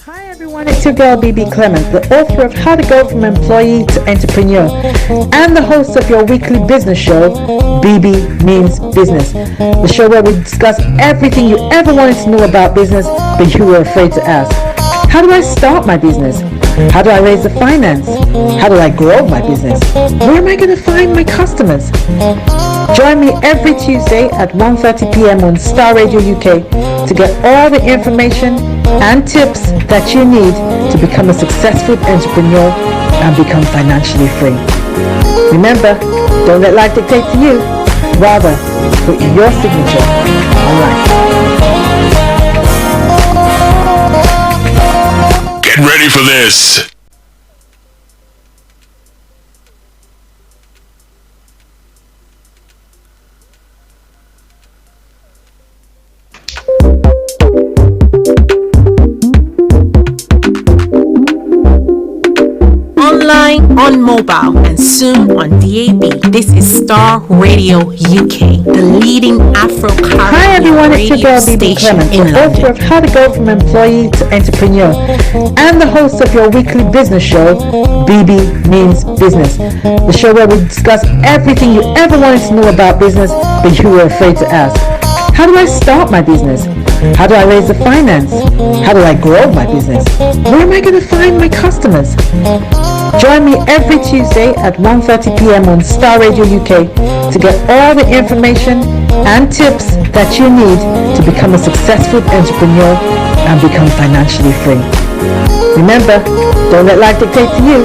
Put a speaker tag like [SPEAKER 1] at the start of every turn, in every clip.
[SPEAKER 1] Hi everyone, it's your girl Bebe Clement, the author of How to Go from Employee to Entrepreneur and the host of your weekly business show, Bebe Means Business, the show where we discuss everything you ever wanted to know about business but you were afraid to ask. How do I start my business? How do I raise the finance? How do I grow my business? Where am I going to find my customers? Join me every Tuesday at 1:30 p.m. on Star Radio UK to get all the information and tips that you need to become a successful entrepreneur and become financially free. Remember, don't let life dictate to you. Rather, put your signature on life.
[SPEAKER 2] Get ready for this.
[SPEAKER 3] Online, on mobile, and soon on DAB. This is Star Radio UK, the leading Afro-Caribbean
[SPEAKER 1] Hi everyone, it's your girl Bebe Clement, the author of How to Go from Employee to Entrepreneur and the host of your weekly business show, Bebe Means Business, the show where we discuss everything you ever wanted to know about business but you were afraid to ask. How do I start my business? How do I raise the finance? How do I grow my business? Where am I going to find my customers? Join me every Tuesday at 1:30 p.m. on Star Radio UK to get all the information and tips that you need to become a successful entrepreneur and become financially free. Remember, don't let life dictate to you.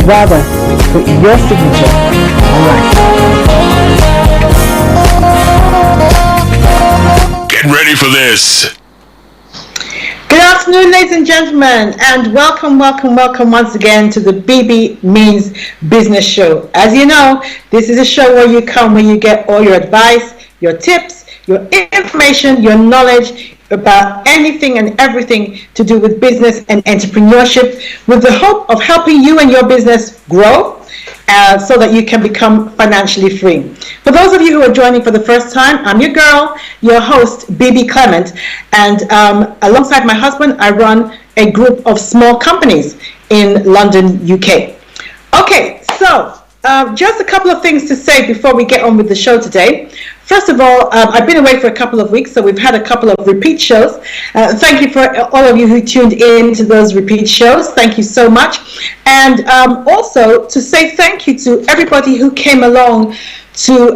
[SPEAKER 1] Rather, put your signature on life.
[SPEAKER 2] Get ready for this.
[SPEAKER 4] Good afternoon, ladies and gentlemen, and welcome once again to the Bebe Means Business Show. As you know, this is a show where you come, where you get all your advice, your tips, your information, your knowledge about anything and everything to do with business and entrepreneurship, with the hope of helping you and your business grow so that you can become financially free. For those of you who are joining for the first time, I'm your girl, your host, Bebe Clement, and alongside my husband, I run a group of small companies in London, UK. Okay, so just a couple of things to say before we get on with the show today. First of all, I've been away for a couple of weeks, so we've had a couple of repeat shows. Thank you for all of you who tuned in to those repeat shows. Thank you so much. And also to say thank you to everybody who came along to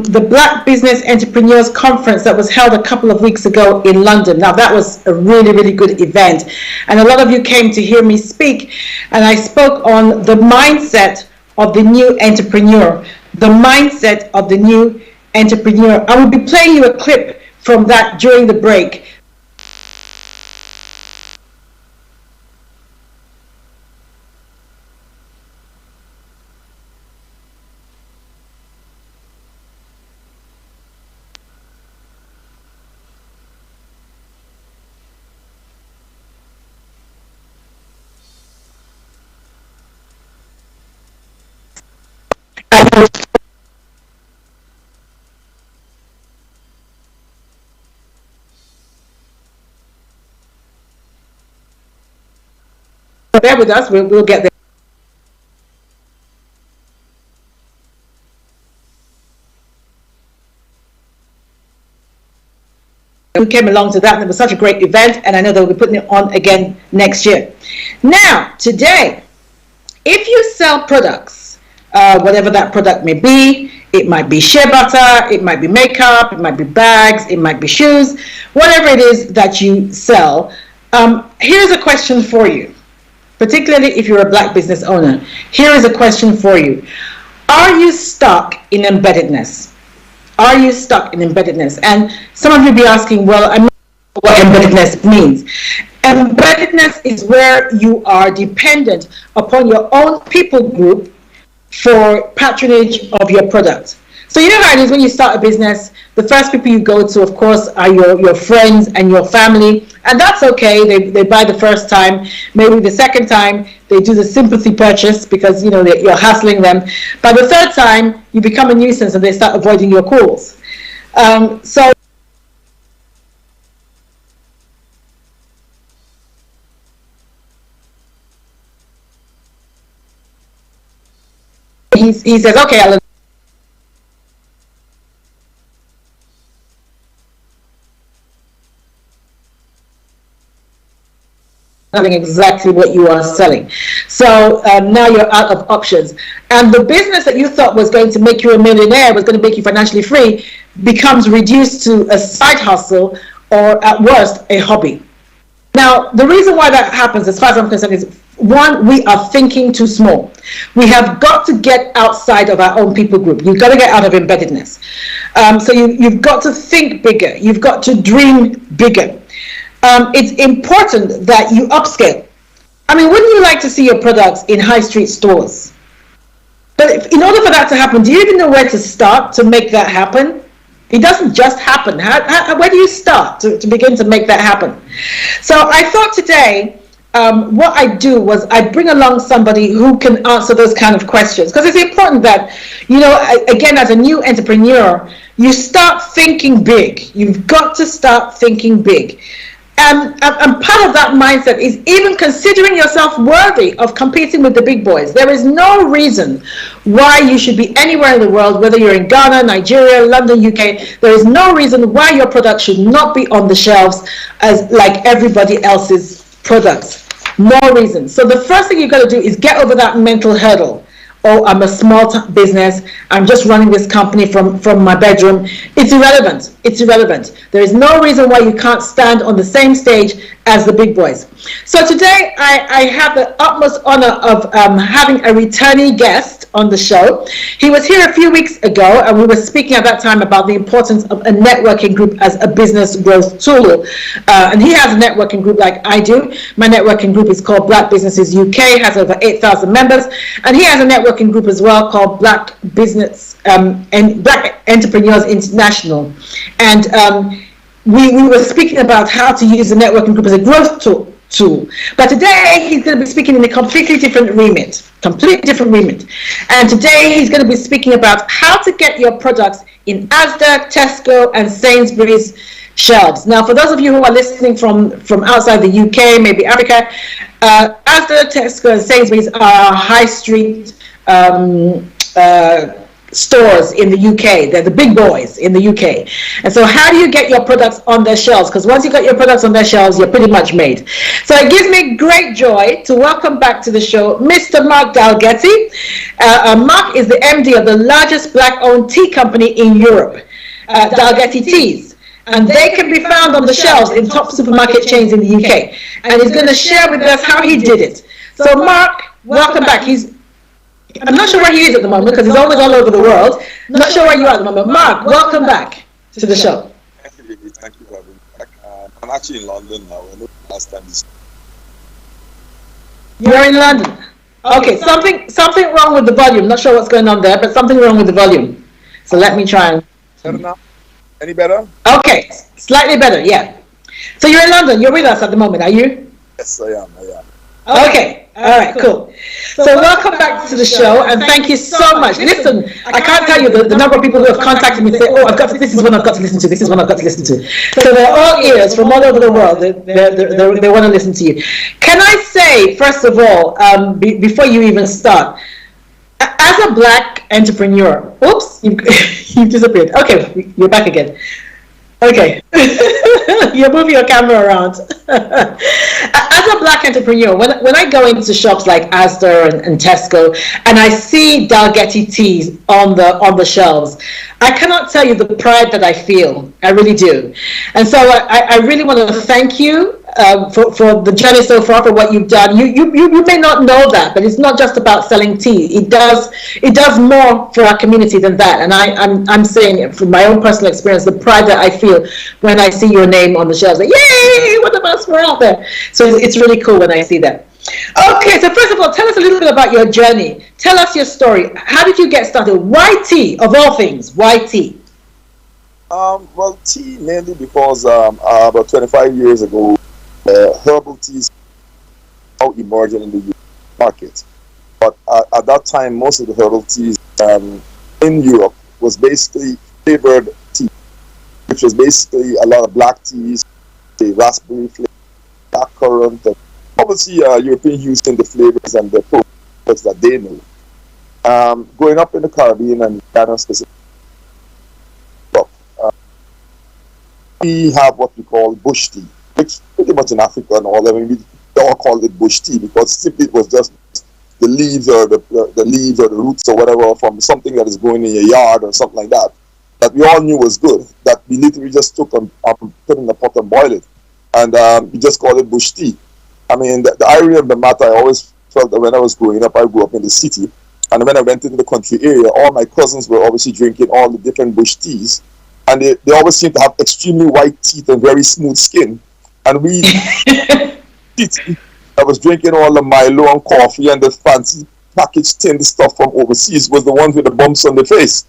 [SPEAKER 4] the Black Business Entrepreneurs Conference that was held a couple of weeks ago in London. Now, that was a really, really good event. And a lot of you came to hear me speak. And I spoke on the mindset of the new entrepreneur, the mindset of the new entrepreneur. I will be playing you a clip from that during the break. Bear with us, we'll get there. Who came along to that, and it was such a great event, and I know they'll be putting it on again next year. Now, today, if you sell products, whatever that product may be, it might be shea butter, it might be makeup, it might be bags, it might be shoes, whatever it is that you sell, here's a question for you. Particularly if you're a Black business owner, here is a question for you. Are you stuck in embeddedness? Are you stuck in embeddedness? And some of you will be asking, well, I'm not sure what embeddedness means. Embeddedness is where you are dependent upon your own people group for patronage of your product. So you know how it is when you start a business, the first people you go to, of course, are your friends and your family. And that's okay. They buy the first time. Maybe the second time, they do the sympathy purchase because, you know, you're hassling them. By the third time, you become a nuisance and they start avoiding your calls. So he says, okay, Alan, selling exactly what you are selling. So now you're out of options. And the business that you thought was going to make you a millionaire, was going to make you financially free, becomes reduced to a side hustle or at worst, a hobby. Now, the reason why that happens, as far as I'm concerned, is one, we are thinking too small. We have got to get outside of our own people group. You've got to get out of embeddedness. So you've got to think bigger. You've got to dream bigger. It's important that you upscale. I mean, wouldn't you like to see your products in high street stores? But in order for that to happen, do you even know where to start to make that happen? It doesn't just happen. Where do you start to begin to make that happen? So I thought today, what I do was I bring along somebody who can answer those kind of questions, because it's important that, you know, again, as a new entrepreneur, you start thinking big. You've got to start thinking big. And part of that mindset is even considering yourself worthy of competing with the big boys. There is no reason why you should be anywhere in the world, whether you're in Ghana, Nigeria, London, UK. There is no reason why your product should not be on the shelves as like everybody else's products. No reason. So the first thing you've got to do is get over that mental hurdle. Oh, I'm a small business, I'm just running this company from my bedroom. It's irrelevant. It's irrelevant. There is no reason why you can't stand on the same stage as the big boys. So today I have the utmost honor of having a returning guest on the show. He was here a few weeks ago, and we were speaking at that time about the importance of a networking group as a business growth tool. And he has a networking group like I do. My networking group is called Black Businesses UK, has over 8,000 members, and he has a networking group as well called Black Business and Black Entrepreneurs International. And we were speaking about how to use the networking group as a growth tool. But today he's going to be speaking in a completely different remit. And today he's going to be speaking about how to get your products in Asda, Tesco, and Sainsbury's shelves. Now, for those of you who are listening from outside the UK, maybe Africa, Asda, Tesco, and Sainsbury's are high street stores in the UK. They're the big boys in the UK. And so how do you get your products on their shelves? Because once you got your products on their shelves, you're pretty much made. So it gives me great joy to welcome back to the show Mr. Mark Dalgety. Mark is the MD of the largest black-owned tea company in Europe, Dalgety Teas. And they can be found on the shelves in top supermarket chains in the UK. And he's going to share with us how he did it. So Mark, welcome back. I'm not sure where he is at the moment because he's always all over the world. Not sure where you are at the moment. Mark, welcome back to the show.
[SPEAKER 5] Thank you, Bebe. Thank you for having me back. I'm actually in London now. I know last time this.
[SPEAKER 4] You're in London. Okay, something wrong with the volume. Not sure what's going on there, but something wrong with the volume. So let me try and.
[SPEAKER 5] Better now? Any better?
[SPEAKER 4] Okay, slightly better. Yeah. So you're in London. You're with us at the moment, are you?
[SPEAKER 5] Yes, I am.
[SPEAKER 4] Okay. All right, cool. So welcome back to the show, and thank you so much. Listen, I can't tell you the number of people who have contacted me and say, oh, this is one I've got to listen to, this is one I've got to listen to. So they're all ears from all over the world. They want to listen to you. Can I say, first of all, before you even start, as a black entrepreneur, oops, you've disappeared. Okay, you're back again. Okay, you're moving your camera around. As a black entrepreneur, when I go into shops like Asda and Tesco, and I see Dalgety teas on the shelves, I cannot tell you the pride that I feel. I really do. And so I really want to thank you for the journey so far, for what you've done. You may not know that, but it's not just about selling tea. It does more for our community than that. And I'm saying it from my own personal experience, the pride that I feel when I see your name on the shelves. Like, yay, one of us, we're out there. So it's really cool when I see that. Okay, so first of all, tell us a little bit about your journey. Tell us your story. How did you get started? Why tea, of all things? Why tea?
[SPEAKER 5] Well, tea mainly because about 25 years ago, herbal teas now emerging in the market. But at that time, most of the herbal teas in Europe was basically flavored tea, which was basically a lot of black teas, the raspberry flavor, blackcurrant, and obviously European using the flavors and the products that they know. growing up in the Caribbean and Ghana specifically, we have what we call bush tea, which pretty much in Africa and all, I mean, we all call it bush tea because simply it was just the leaves or the leaves or the roots or whatever from something that is growing in your yard or something like that, that we all knew was good, that we literally just took and put in a pot and boil it. And we just called it bush tea. I mean, the irony of the matter, I always felt that when I was growing up, I grew up in the city. And when I went into the country area, all my cousins were obviously drinking all the different bush teas. And they always seemed to have extremely white teeth and very smooth skin. And we, I was drinking all the Milo and coffee and the fancy packaged tinned stuff from overseas was the ones with the bumps on the face.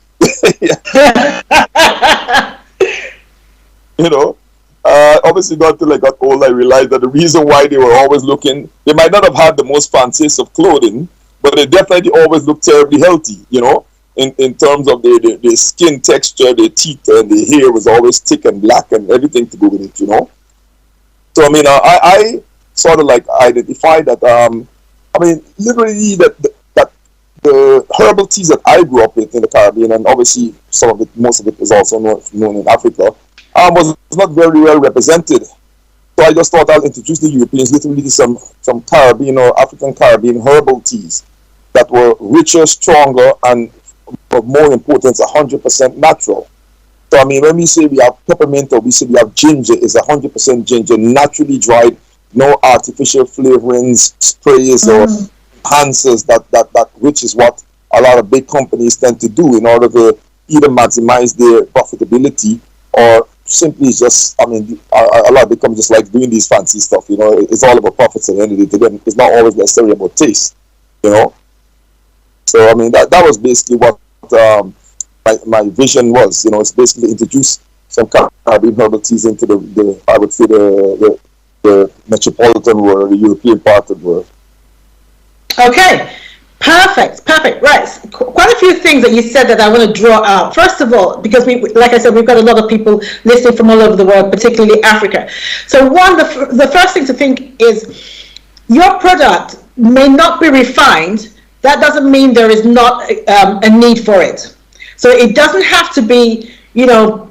[SPEAKER 5] You know? Obviously not until I got old I realized that the reason why they were always looking, they might not have had the most fanciest of clothing, but they definitely always looked terribly healthy, you know, in terms of the skin texture, their teeth and the hair was always thick and black and everything to go with it, you know. So I mean, I sort of like identified that, I mean, literally that the herbal teas that I grew up with in the Caribbean, and obviously some of it, most of it is also known in Africa, was not very well represented. So I just thought I'll introduce the Europeans literally to some Caribbean or African Caribbean herbal teas that were richer, stronger, and of more importance, 100% natural. So I mean, when we say we have peppermint or we say we have ginger, it's 100% ginger, naturally dried, no artificial flavorings, sprays or enhancers, that which is what a lot of big companies tend to do in order to either maximize their profitability or simply just, I mean, a lot of big companies just like doing these fancy stuff, you know. It's all about profits at the end of the day. It's not always necessarily about taste, you know. So I mean, that was basically what my vision was, you know. It's basically introduce some Caribbean herbal teas into the I would say the metropolitan world, the European part of the world.
[SPEAKER 4] Okay, perfect. Right, quite a few things that you said that I want to draw out. First of all, because like I said, we've got a lot of people listening from all over the world, particularly Africa. So one, the first thing to think is your product may not be refined. That doesn't mean there is not a need for it. So it doesn't have to be, you know,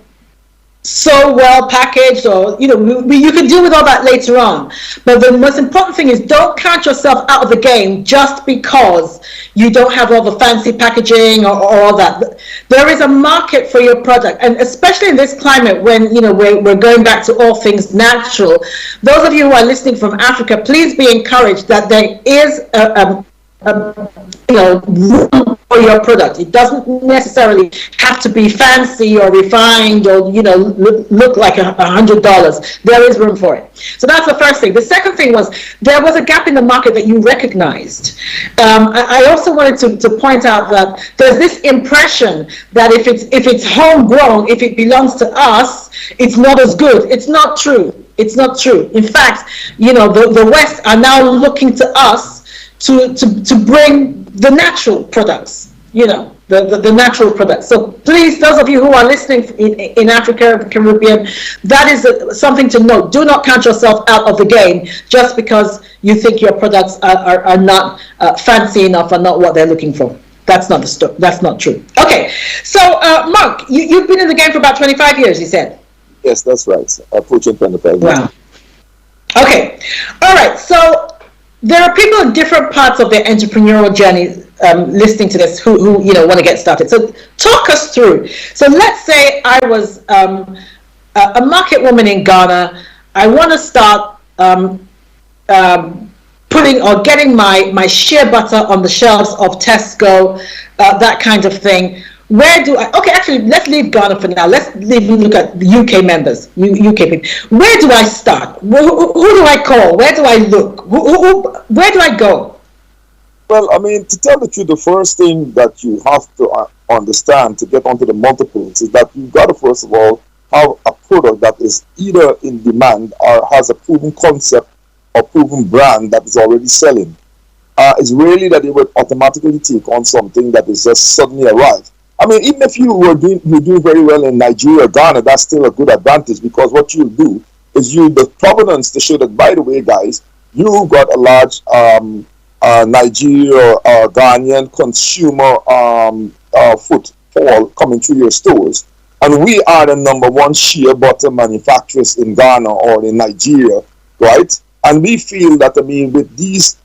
[SPEAKER 4] so well packaged, or you know, you can deal with all that later on. But the most important thing is don't count yourself out of the game just because you don't have all the fancy packaging or all that. There is a market for your product, and especially in this climate when, you know, we're going back to all things natural. Those of you who are listening from Africa, please be encouraged that there is you know, room for your product. It doesn't necessarily have to be fancy or refined or, you know, look like $100. There is room for it. So that's the first thing. The second thing was there was a gap in the market that you recognized. I also wanted to point out that there's this impression that if it's homegrown, if it belongs to us, it's not as good. It's not true. It's not true. In fact, you know, the West are now looking to us to bring the natural products, you know, the natural products. So please, those of you who are listening in Africa, Caribbean, that is something to note. Do not count yourself out of the game just because you think your products are not fancy enough and not what they're looking for. That's not the story. That's not true. Okay, so Mark, you've been in the game for about 25 years, you said?
[SPEAKER 5] Yes, that's right. Approaching 25 years.
[SPEAKER 4] Wow. Okay, all right, so there are people in different parts of their entrepreneurial journey listening to this who you know want to get started. So talk us through. So let's say I was a market woman in Ghana. I want to start putting or getting my shea butter on the shelves of Tesco, that kind of thing. Where do I, okay, actually, let's leave Ghana for now. Let's look at the UK members, UK people. Where do I start? Who do I call? Where do I look? Where do I go?
[SPEAKER 5] Well, I mean, to tell the truth, the first thing that you have to understand to get onto the multiples is that you've got to, first of all, have a product that is either in demand or has a proven concept or proven brand that is already selling. It's really that they would automatically take on something that is just suddenly arrived. I mean, even if you do very well in Nigeria or Ghana, that's still a good advantage, because what you'll do is the provenance to show that, by the way, guys, you got a large Nigeria or Ghanaian consumer footfall coming through your stores. And we are the number one shea butter manufacturers in Ghana or in Nigeria, right? And we feel that, I mean, with these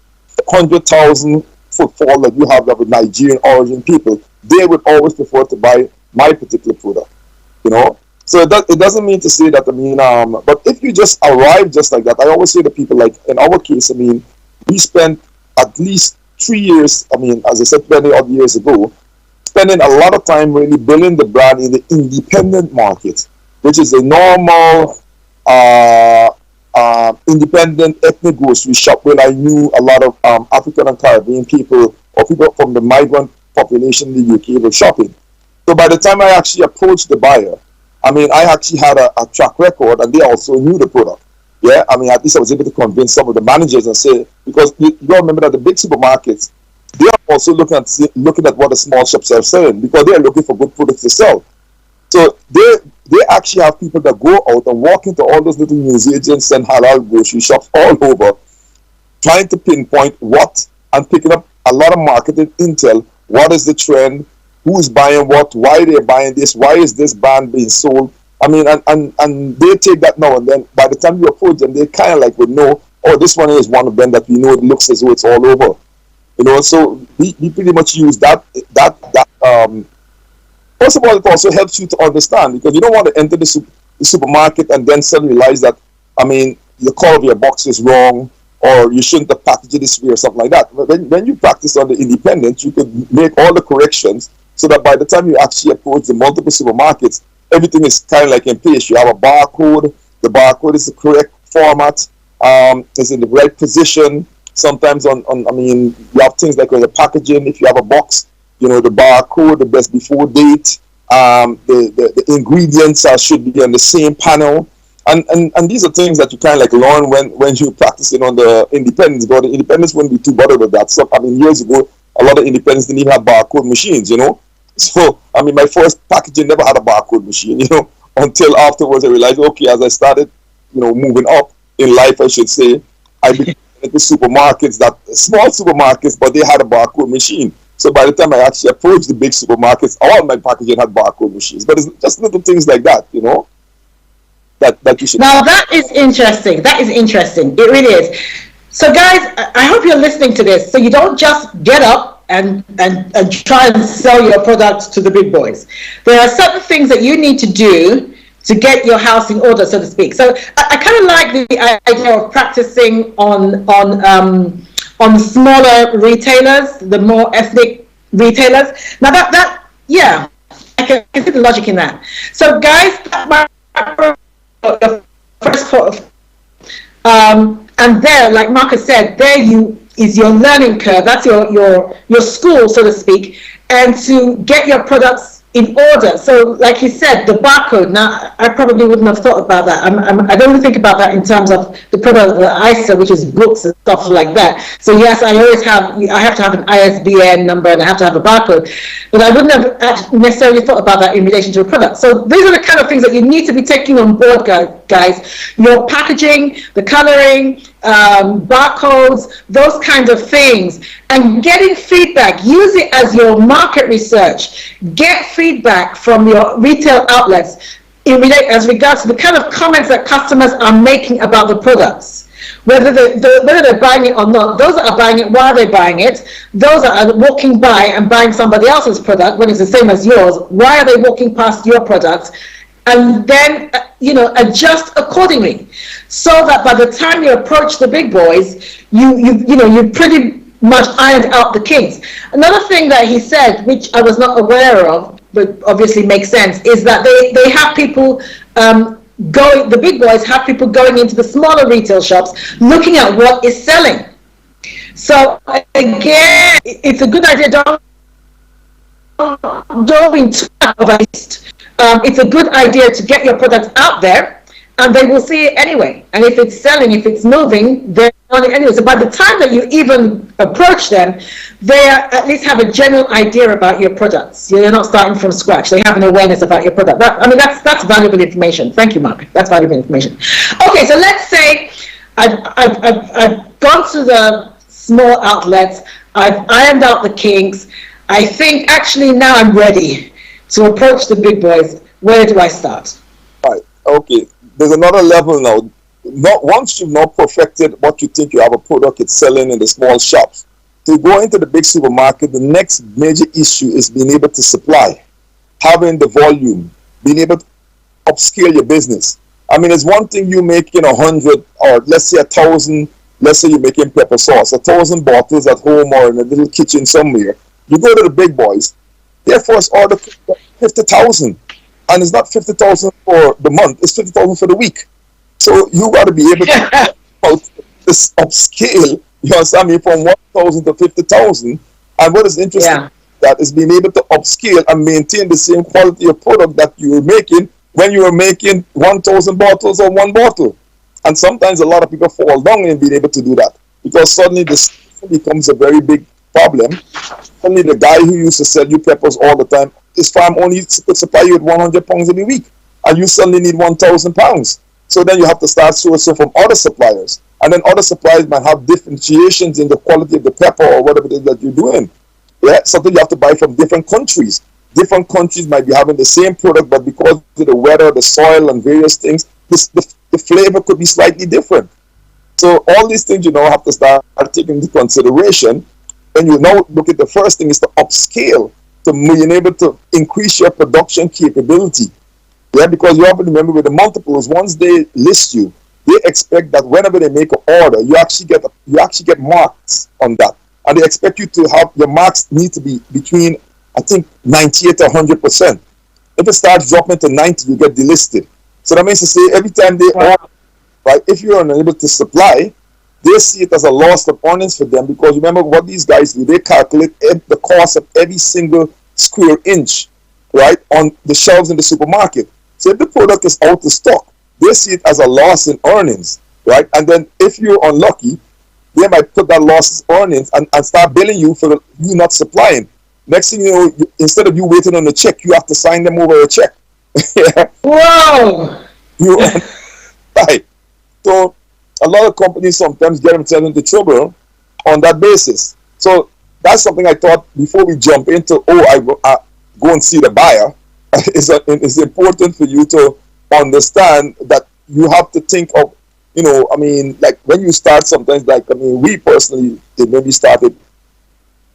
[SPEAKER 5] 100,000 footfall that you have that with Nigerian origin people, they would always prefer to buy my particular product, you know? So it doesn't mean to say that, I mean, but if you just arrive just like that, I always say to people, like in our case, I mean, we spent at least 3 years, I mean, as I said 20 odd years ago, spending a lot of time really building the brand in the independent market, which is a normal independent ethnic grocery shop where I knew a lot of African and Caribbean people or people from the migrant population in the UK were shopping. So by the time I actually approached the buyer, I mean, I actually had a track record and they also knew the product. Yeah, I mean, at least I was able to convince some of the managers and say, because you got to remember that the big supermarkets, they are also looking at what the small shops are selling because they are looking for good products to sell. So they actually have people that go out and walk into all those little newsagents and halal grocery shops all over, trying to pinpoint what and picking up a lot of marketing intel. What is the trend? Who's buying what? Why they're buying this? Why is this brand being sold? I mean, and they take that now and then. By the time you approach them, they kind of like would know, oh, this one is one of them that we know it looks as though it's all over. You know, so we pretty much use that. First of all, it also helps you to understand because you don't want to enter the supermarket and then suddenly realize that, I mean, the color of your box is wrong or you shouldn't have packaged it this way or something like that. But when you practice on the independent, you could make all the corrections so that by the time you actually approach the multiple supermarkets, everything is kind of like in place. You have a barcode. The barcode is the correct format. It's in the right position. Sometimes I mean, you have things like on the packaging. If you have a box, you know, the barcode, the best before date, the ingredients should be on the same panel. And these are things that you kind of like learn when you're practicing on the independents. But the independents wouldn't be too bothered with that. So, I mean, years ago, a lot of independents didn't even have barcode machines, you know. So, I mean, my first packaging never had a barcode machine, you know, until afterwards I realized, okay, as I started, you know, moving up in life, I should say, I became into supermarkets, small supermarkets, but they had a barcode machine. So by the time I actually approached the big supermarkets, all my packaging had barcode machines. But it's just little things like that, you know, that you should.
[SPEAKER 4] Now that is interesting. That is interesting. It really is. So guys, I hope you're listening to this. So you don't just get up and try and sell your products to the big boys. There are certain things that you need to do to get your house in order, so to speak. So I kind of like the idea of practicing on smaller retailers, the more ethnic retailers. Now that yeah, I can see the logic in that. So guys, the first part of, and there, like Marcus said, there is your learning curve. That's your school, so to speak, and to get your products in order. So, like he said, the barcode. Now, I probably wouldn't have thought about that. I don't think about that in terms of the product that I sell, which is books and stuff like that. So yes, I have to have an ISBN number and I have to have a barcode, but I wouldn't have necessarily thought about that in relation to a product. So these are the kind of things that you need to be taking on board, guys. Your packaging, the coloring, barcodes, those kinds of things, and getting feedback. Use it as your market research. Get feedback from your retail outlets as regards to the kind of comments that customers are making about the products. Whether they're buying it or not, those that are buying it, why are they buying it? Those that are walking by and buying somebody else's product when it's the same as yours, why are they walking past your product? And then, adjust accordingly, so that by the time you approach the big boys, you pretty much ironed out the kinks. Another thing that he said, which I was not aware of, but obviously makes sense, is that they have people the big boys have people going into the smaller retail shops, looking at what is selling. So again, it's a good idea. Don't be too advanced. It's a good idea to get your product out there, and they will see it anyway. And if it's selling, if it's moving, they're on it anyway. So by the time that you even approach them, they at least have a general idea about your products. You're not starting from scratch. They have an awareness about your product. That's valuable information. Thank you, Mark. That's valuable information. Okay, so let's say I've gone to the small outlets. I've ironed out the kinks. I think actually now I'm ready to approach the big boys. Where do I start?
[SPEAKER 5] Right. Okay. There's another level now. Not once you've not perfected what you think you have a product it's selling in the small shops. To go into the big supermarket, the next major issue is being able to supply, having the volume, being able to upscale your business. I mean, it's one thing you making 100 or let's say 1,000. Let's say you're making pepper sauce, 1,000 bottles at home or in a little kitchen somewhere. You go to the big boys, their first order 50,000, and it's not 50,000 for the month; it's 50,000 for the week. So you got to be able to this upscale. You understand me, from 1,000 to 50,000. And what is interesting that is being able to upscale and maintain the same quality of product that you were making when you were making 1,000 bottles or one bottle. And sometimes a lot of people fall down in being able to do that because suddenly this becomes a very big problem. Suddenly the guy who used to sell you peppers all the time, his farm only could supply you with 100 pounds every week, and you suddenly need 1,000 pounds. So then you have to start sourcing from other suppliers, and then other suppliers might have differentiations in the quality of the pepper or whatever it is that you're doing. Yeah, something you have to buy from different countries. Different countries might be having the same product, but because of the weather, the soil, and various things, the flavor could be slightly different. So all these things, have to start taking into consideration. And you now look at the first thing is to upscale, to being able to increase your production capability. Yeah, because you have to remember with the multiples, once they list you, they expect that whenever they make an order, you actually get marks on that. And they expect you to have your marks need to be between, I think, 98 to 100%. If it starts dropping to 90, you get delisted. So that means to say every time they order, right, if you're unable to supply, they see it as a loss of earnings for them, because remember what these guys do, they calculate the cost of every single square inch, right, on the shelves in the supermarket. So if the product is out of stock, they see it as a loss in earnings, right? And then if you're unlucky, they might put that loss in earnings and start billing you for you not supplying. Next thing you know, instead of you waiting on a check, you have to sign them over a check.
[SPEAKER 4] Whoa!
[SPEAKER 5] Right. So a lot of companies sometimes get themselves into trouble on that basis. So that's something I thought before we jump into, I go and see the buyer. It's important for you to understand that you have to think of, like when you start sometimes, we personally, when we started,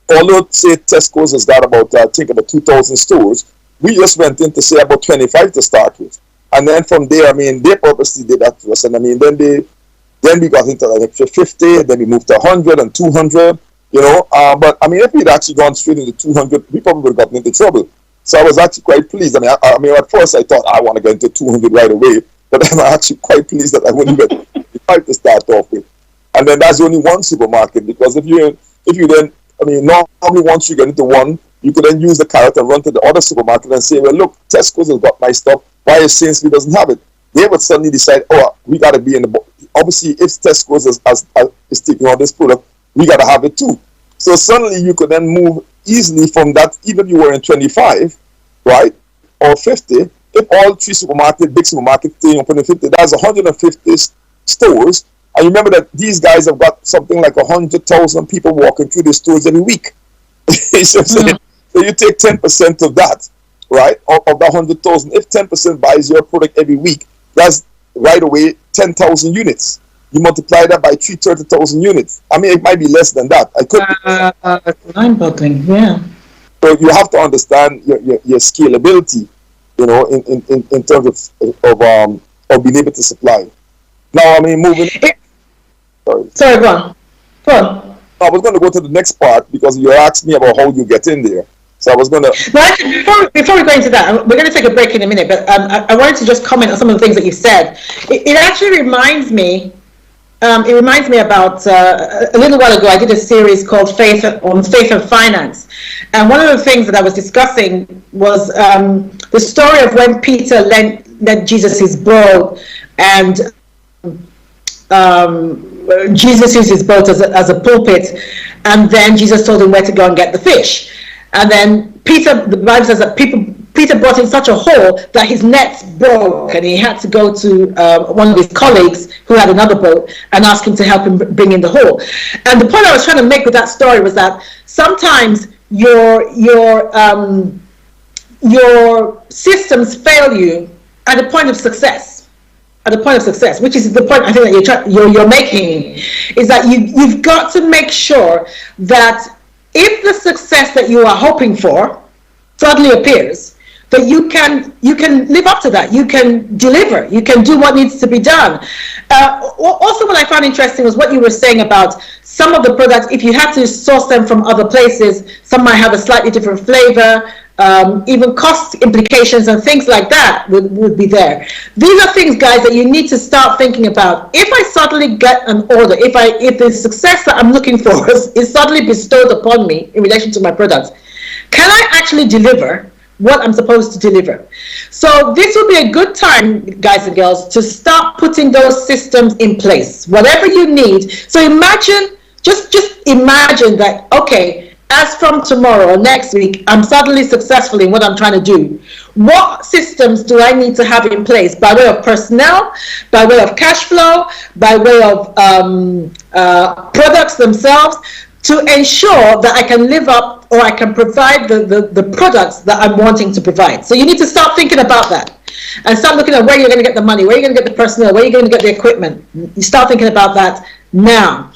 [SPEAKER 5] although say Tesco's has got about, I think about 2,000 stores, we just went in to say about 25 to start with. And then from there, they purposely did that to us. And then we got into like 50, then we moved to 100 and 200, but if we'd actually gone straight into 200, we probably would have gotten into trouble. So I was actually quite pleased. At first I thought I want to get into 200 right away, but I'm actually quite pleased that I wouldn't get 25 to start off with. And then that's only one supermarket, because if you then, normally once you get into one, you could then use the carrot and run to the other supermarket and say, well, look, Tesco's has got my stuff. Why is Sainsbury's doesn't have it? They would suddenly decide, we got to be in the book. Obviously, if Tesco's is taking on this product, we got to have it too. So suddenly you could then move easily from that, even if you were in 25, right, or 50. If all three big supermarkets stay open in 50, that's 150 stores. And remember that these guys have got something like 100,000 people walking through the stores every week. So you take 10% of that, right, of that 100,000. If 10% buys your product every week, that's right away 10,000 units. You multiply that by 30,000 units. It might be less than that.
[SPEAKER 4] Mind-boggling, yeah.
[SPEAKER 5] So you have to understand your scalability, in terms of being able to supply. Now, moving.
[SPEAKER 4] Sorry, go on.
[SPEAKER 5] I was going to go to the next part because you asked me about how you get in there. So I was going to.
[SPEAKER 4] Before we go into that, we're going to take a break in a minute. But I wanted to just comment on some of the things that you said. It actually reminds me. It reminds me about a little while ago. I did a series called Faith and Finance, and one of the things that I was discussing was the story of when Peter lent Jesus his boat, and Jesus used his boat as a pulpit, and then Jesus told him where to go and get the fish. And then Peter, the Bible says that Peter brought in such a hole that his nets broke and he had to go to one of his colleagues who had another boat and ask him to help him bring in the hole. And the point I was trying to make with that story was that sometimes your systems fail you at the point of success. At the point of success, which is the point I think that you're making, is that you've got to make sure that if the success that you are hoping for suddenly appears, that you can live up to that, you can deliver, you can do what needs to be done. Also, what I found interesting was what you were saying about some of the products, if you had to source them from other places, some might have a slightly different flavor, even cost implications and things like that would be there. These are things, guys, that you need to start thinking about. If I suddenly get an order, if the success that I'm looking for is suddenly bestowed upon me in relation to my products, can I actually deliver what I'm supposed to deliver? So this would be a good time, guys and girls, to start putting those systems in place, whatever you need. So imagine, just imagine that, okay, as from tomorrow or next week, I'm suddenly successful in what I'm trying to do. What systems do I need to have in place by way of personnel, by way of cash flow, by way of products themselves, to ensure that I can live up or I can provide the products that I'm wanting to provide? So you need to start thinking about that and start looking at where you're going to get the money, where you're going to get the personnel, where you're going to get the equipment. You start thinking about that now.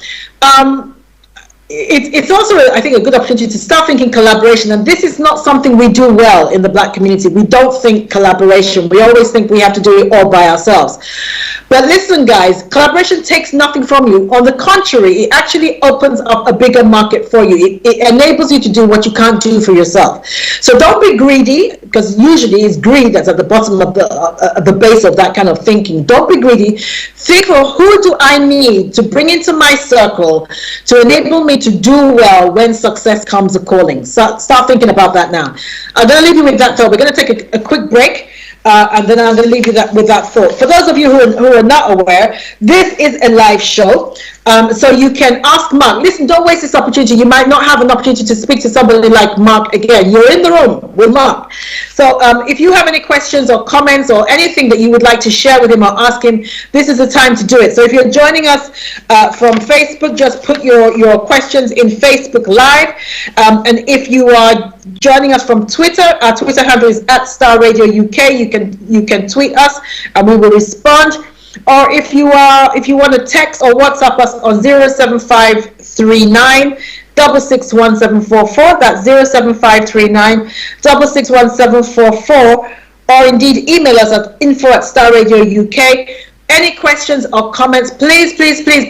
[SPEAKER 4] It's also, I think, a good opportunity to start thinking collaboration, and this is not something we do well in the Black community. We don't think collaboration. We always think we have to do it all by ourselves. But listen, guys, collaboration takes nothing from you. On the contrary, it actually opens up a bigger market for you. It enables you to do what you can't do for yourself. So don't be greedy, because usually it's greed that's at the bottom of the base of that kind of thinking. Don't be greedy. Think of who do I need to bring into my circle to enable me to do well when success comes a calling. So start thinking about that now. I'm going to leave you with that thought. We're going to take a quick break. And then I'm going to leave you with that thought. For those of you who are not aware, this is a live show. So you can ask Mark. Listen, don't waste this opportunity. You might not have an opportunity to speak to somebody like Mark again. You're in the room with Mark. So if you have any questions or comments or anything that you would like to share with him or ask him, this is the time to do it. So if you're joining us from Facebook, just put your questions in Facebook Live. And if you are joining us from Twitter, our Twitter handle is @StarRadioUK. You can tweet us and we will respond. Or if you want to text or WhatsApp us on 07539 661 that's 07539 661 or indeed email us at info@StarRadioUK. Any questions or comments, please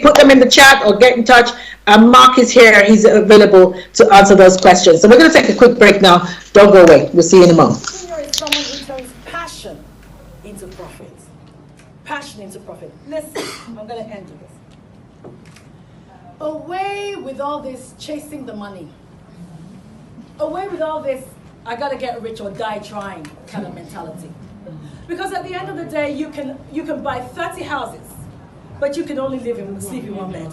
[SPEAKER 4] put them in the chat or get in touch. And Mark is here. He's available to answer those questions. So we're going to take a quick break now. Don't go away. We'll see you in a moment.
[SPEAKER 6] Senior is someone who turns passion into profit. Passion into profit. Listen, I'm going to end with this. Away with all this chasing the money. Away with all this, I got to get rich or die trying kind of mentality. Because at the end of the day, you can buy 30 houses, but you can only sleep in one bed.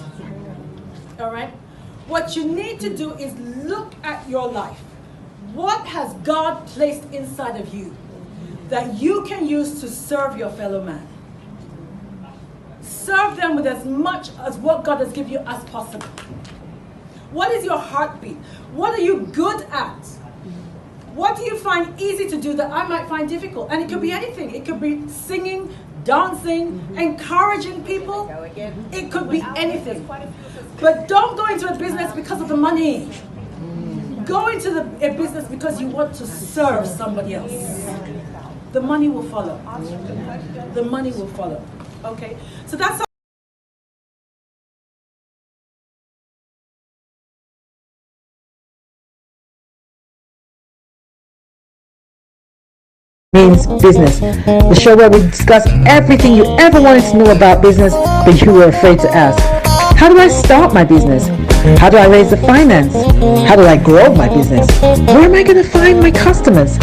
[SPEAKER 6] All right? What you need to do is look at your life. What has God placed inside of you that you can use to serve your fellow man? Serve them with as much as what God has given you as possible. What is your heartbeat? What are you good at? What do you find easy to do that I might find difficult? And it could be anything. It could be singing, dancing, encouraging people. It could be anything. But don't go into a business because of the money. Go into a business because you want to serve somebody else. The money will follow. The money will follow. Okay? So that's
[SPEAKER 1] Means Business, the show where we discuss everything you ever wanted to know about business but you were afraid to ask. How do I start my business? How do I raise the finance? How do I grow my business? Where am I going to find my customers?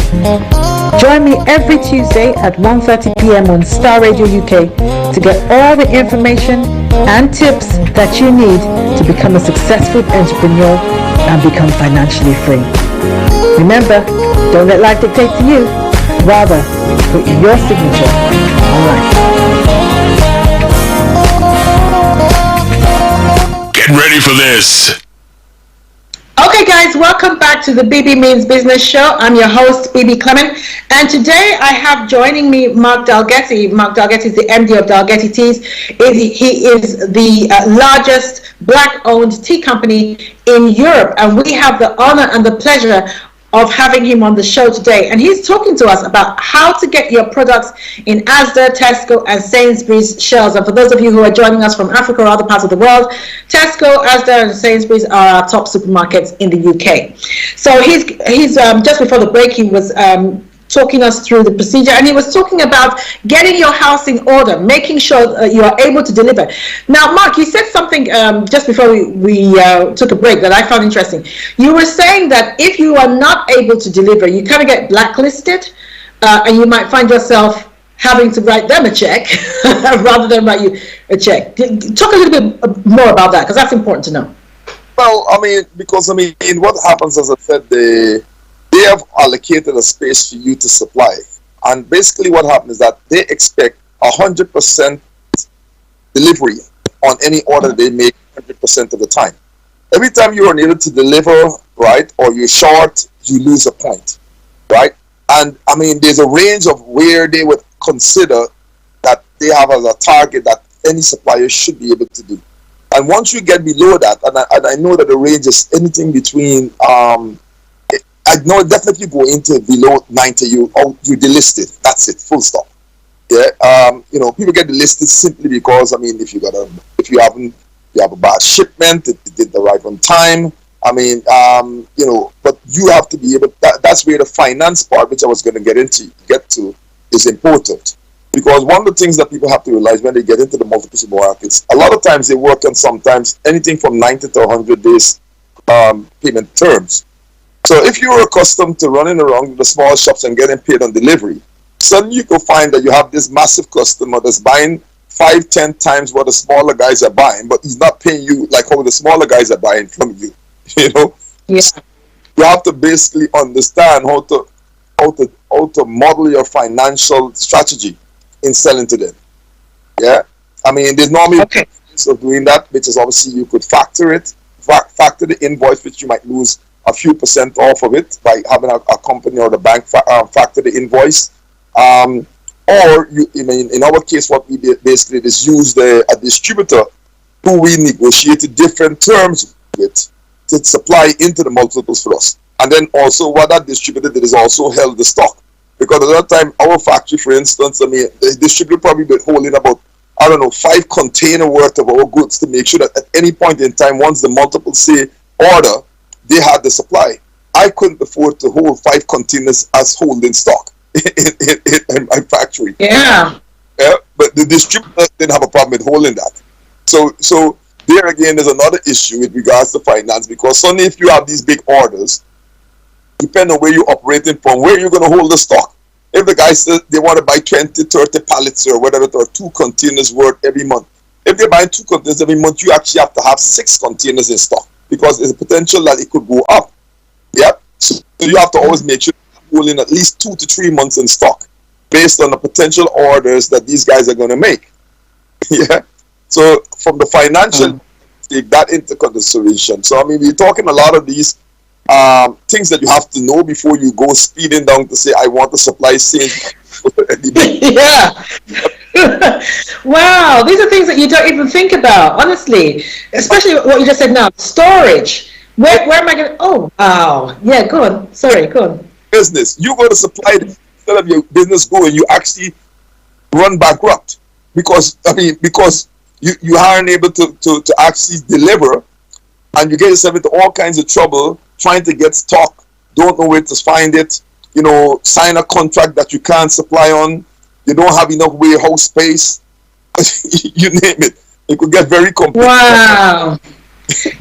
[SPEAKER 1] Join me every Tuesday at 1:30 p.m. on Star Radio UK to get all the information and tips that you need to become a successful entrepreneur and become financially free. Remember, don't let life dictate to you. Rather, put your signature online.
[SPEAKER 2] Get ready for this.
[SPEAKER 4] Okay guys, welcome back to the Bebe Means Business Show. I'm your host, Bebe Clement, and today I have joining me Mark Dalgety. Mark Dalgety is the MD of Dalgety Teas. He is the largest black-owned tea company in Europe, and we have the honor and the pleasure of having him on the show today, and he's talking to us about how to get your products in Asda, Tesco and Sainsbury's shelves. And for those of you who are joining us from Africa or other parts of the world, Tesco, Asda and Sainsbury's are our top supermarkets in the UK. So he's just before the break, he was talking us through the procedure, and he was talking about getting your house in order, making sure you are able to deliver. Now, Mark, you said something just before we took a break that I found interesting. You were saying that if you are not able to deliver, you kind of get blacklisted, and you might find yourself having to write them a check rather than write you a check. Talk a little bit more about that, because that's important to know.
[SPEAKER 5] Well, because what happens, as I said, they have allocated a space for you to supply, and basically what happens is that they expect 100% delivery on any order they make 100% of the time. Every time you are unable to deliver, right, or you're short, you lose a point, right? And there's a range of where they would consider that they have as a target that any supplier should be able to do. And once you get below that, and I know that the range is anything between I know definitely go into below 90, you delisted. That's it, full stop. Yeah, people get delisted simply because if you have a bad shipment, it didn't arrive on time. But you have to be able. That's where the finance part, which I was going to get to, is important. Because one of the things that people have to realize when they get into the multiple supermarkets, a lot of times they work on sometimes anything from 90 to 100 days payment terms. So if you're accustomed to running around the small shops and getting paid on delivery, suddenly you could find that you have this massive customer that's buying 5-10 times what the smaller guys are buying, but he's not paying you like how the smaller guys are buying from you. Yeah. You have to basically understand how to model your financial strategy in selling to them. Yeah, there's normally ways of doing that, which is obviously you could factor the invoice, which you might lose a few percent off of it by having a company or the bank factor the invoice, or in our case, what we did basically is use a distributor who we negotiated different terms with to supply into the multiples for us. And then also what that distributor did is also held the stock, because at that time our factory, for instance, the distributor probably been holding about 5 container worth of our goods to make sure that at any point in time, once the multiples say order, they had the supply. I couldn't afford to hold 5 containers as holding stock in my factory.
[SPEAKER 4] Yeah.
[SPEAKER 5] But the distributor didn't have a problem with holding that. So there again is another issue with regards to finance, because suddenly if you have these big orders, depending on where you're operating from, where you're going to hold the stock. If the guys says they want to buy 20, 30 pallets or whatever, or 2 containers worth every month. If they're buying 2 containers every month, you actually have to have 6 containers in stock, because there's a potential that it could go up. Yeah. So you have to always make sure you're holding at least 2 to 3 months in stock based on the potential orders that these guys are going to make. Yeah. So from the financial, take that into consideration. So we're talking a lot of these things that you have to know before you go speeding down to say, I want to supply sales.
[SPEAKER 4] Yeah. Wow, these are things that you don't even think about, honestly. Especially what you just said now, storage. Where am I going? Oh, wow. Yeah, go on. Sorry, go on.
[SPEAKER 5] Business. You go to supply instead of your business going, you actually run bankrupt because you aren't able to actually deliver, and you get yourself into all kinds of trouble trying to get stock, don't know where to find it, sign a contract that you can't supply on, you don't have enough warehouse space, you name it. It could get very complex.
[SPEAKER 4] Wow.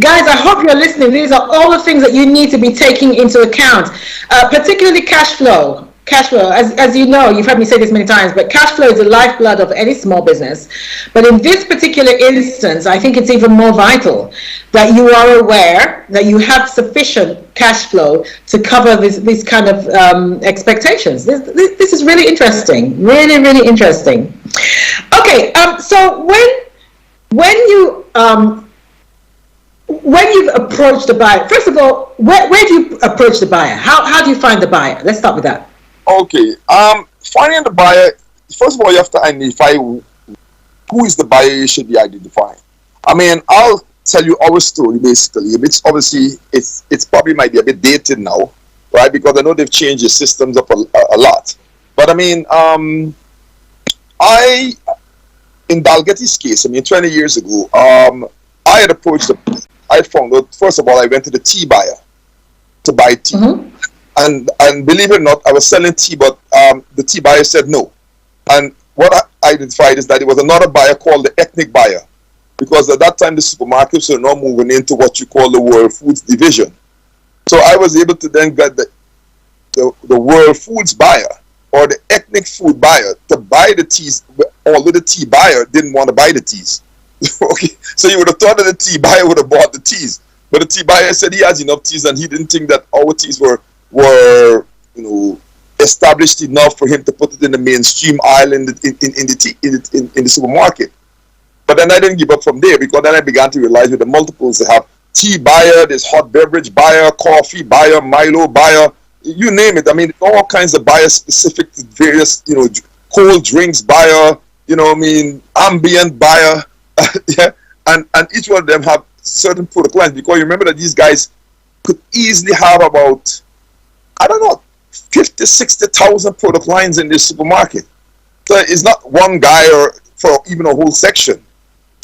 [SPEAKER 4] Guys, I hope you're listening. These are all the things that you need to be taking into account, particularly cash flow. cash flow, as you know, you've heard me say this many times, but cash flow is the lifeblood of any small business. But in this particular instance, I think it's even more vital that you are aware that you have sufficient cash flow to cover these kind of expectations. This is really interesting, really, really interesting. Okay, so when you've approached the buyer, first of all, where do you approach the buyer? How do you find the buyer? Let's start with that.
[SPEAKER 5] Okay. Finding the buyer, first of all, you have to identify who is the buyer you should be identifying. I mean, I'll tell you our story basically. It's obviously, it's probably might be a bit dated now, right? Because I know they've changed the systems up a lot. But I mean, in Dalgety's case, I mean, 20 years ago, I had approached I found out, first of all, I went to the tea buyer to buy tea. Mm-hmm. And believe it or not, I was selling tea, but the tea buyer said no. And what I identified is that it was another buyer called the ethnic buyer, because at that time the supermarkets were now moving into what you call the World Foods division. So I was able to then get the World Foods buyer or the ethnic food buyer to buy the teas, although the tea buyer didn't want to buy the teas. Okay, so you would have thought that the tea buyer would have bought the teas, but the tea buyer said he has enough teas and he didn't think that our teas were established enough for him to put it in the mainstream aisle in the supermarket. But then I didn't give up from there, because then I began to realize with the multiples they have: tea buyer, there's hot beverage buyer, coffee buyer, Milo buyer, you name it. I mean, all kinds of buyers specific to various, cold drinks buyer, ambient buyer, yeah, and each one of them have certain product lines, because you remember that these guys could easily have about, 50, 60,000 product lines in this supermarket. So it's not one guy or for even a whole section,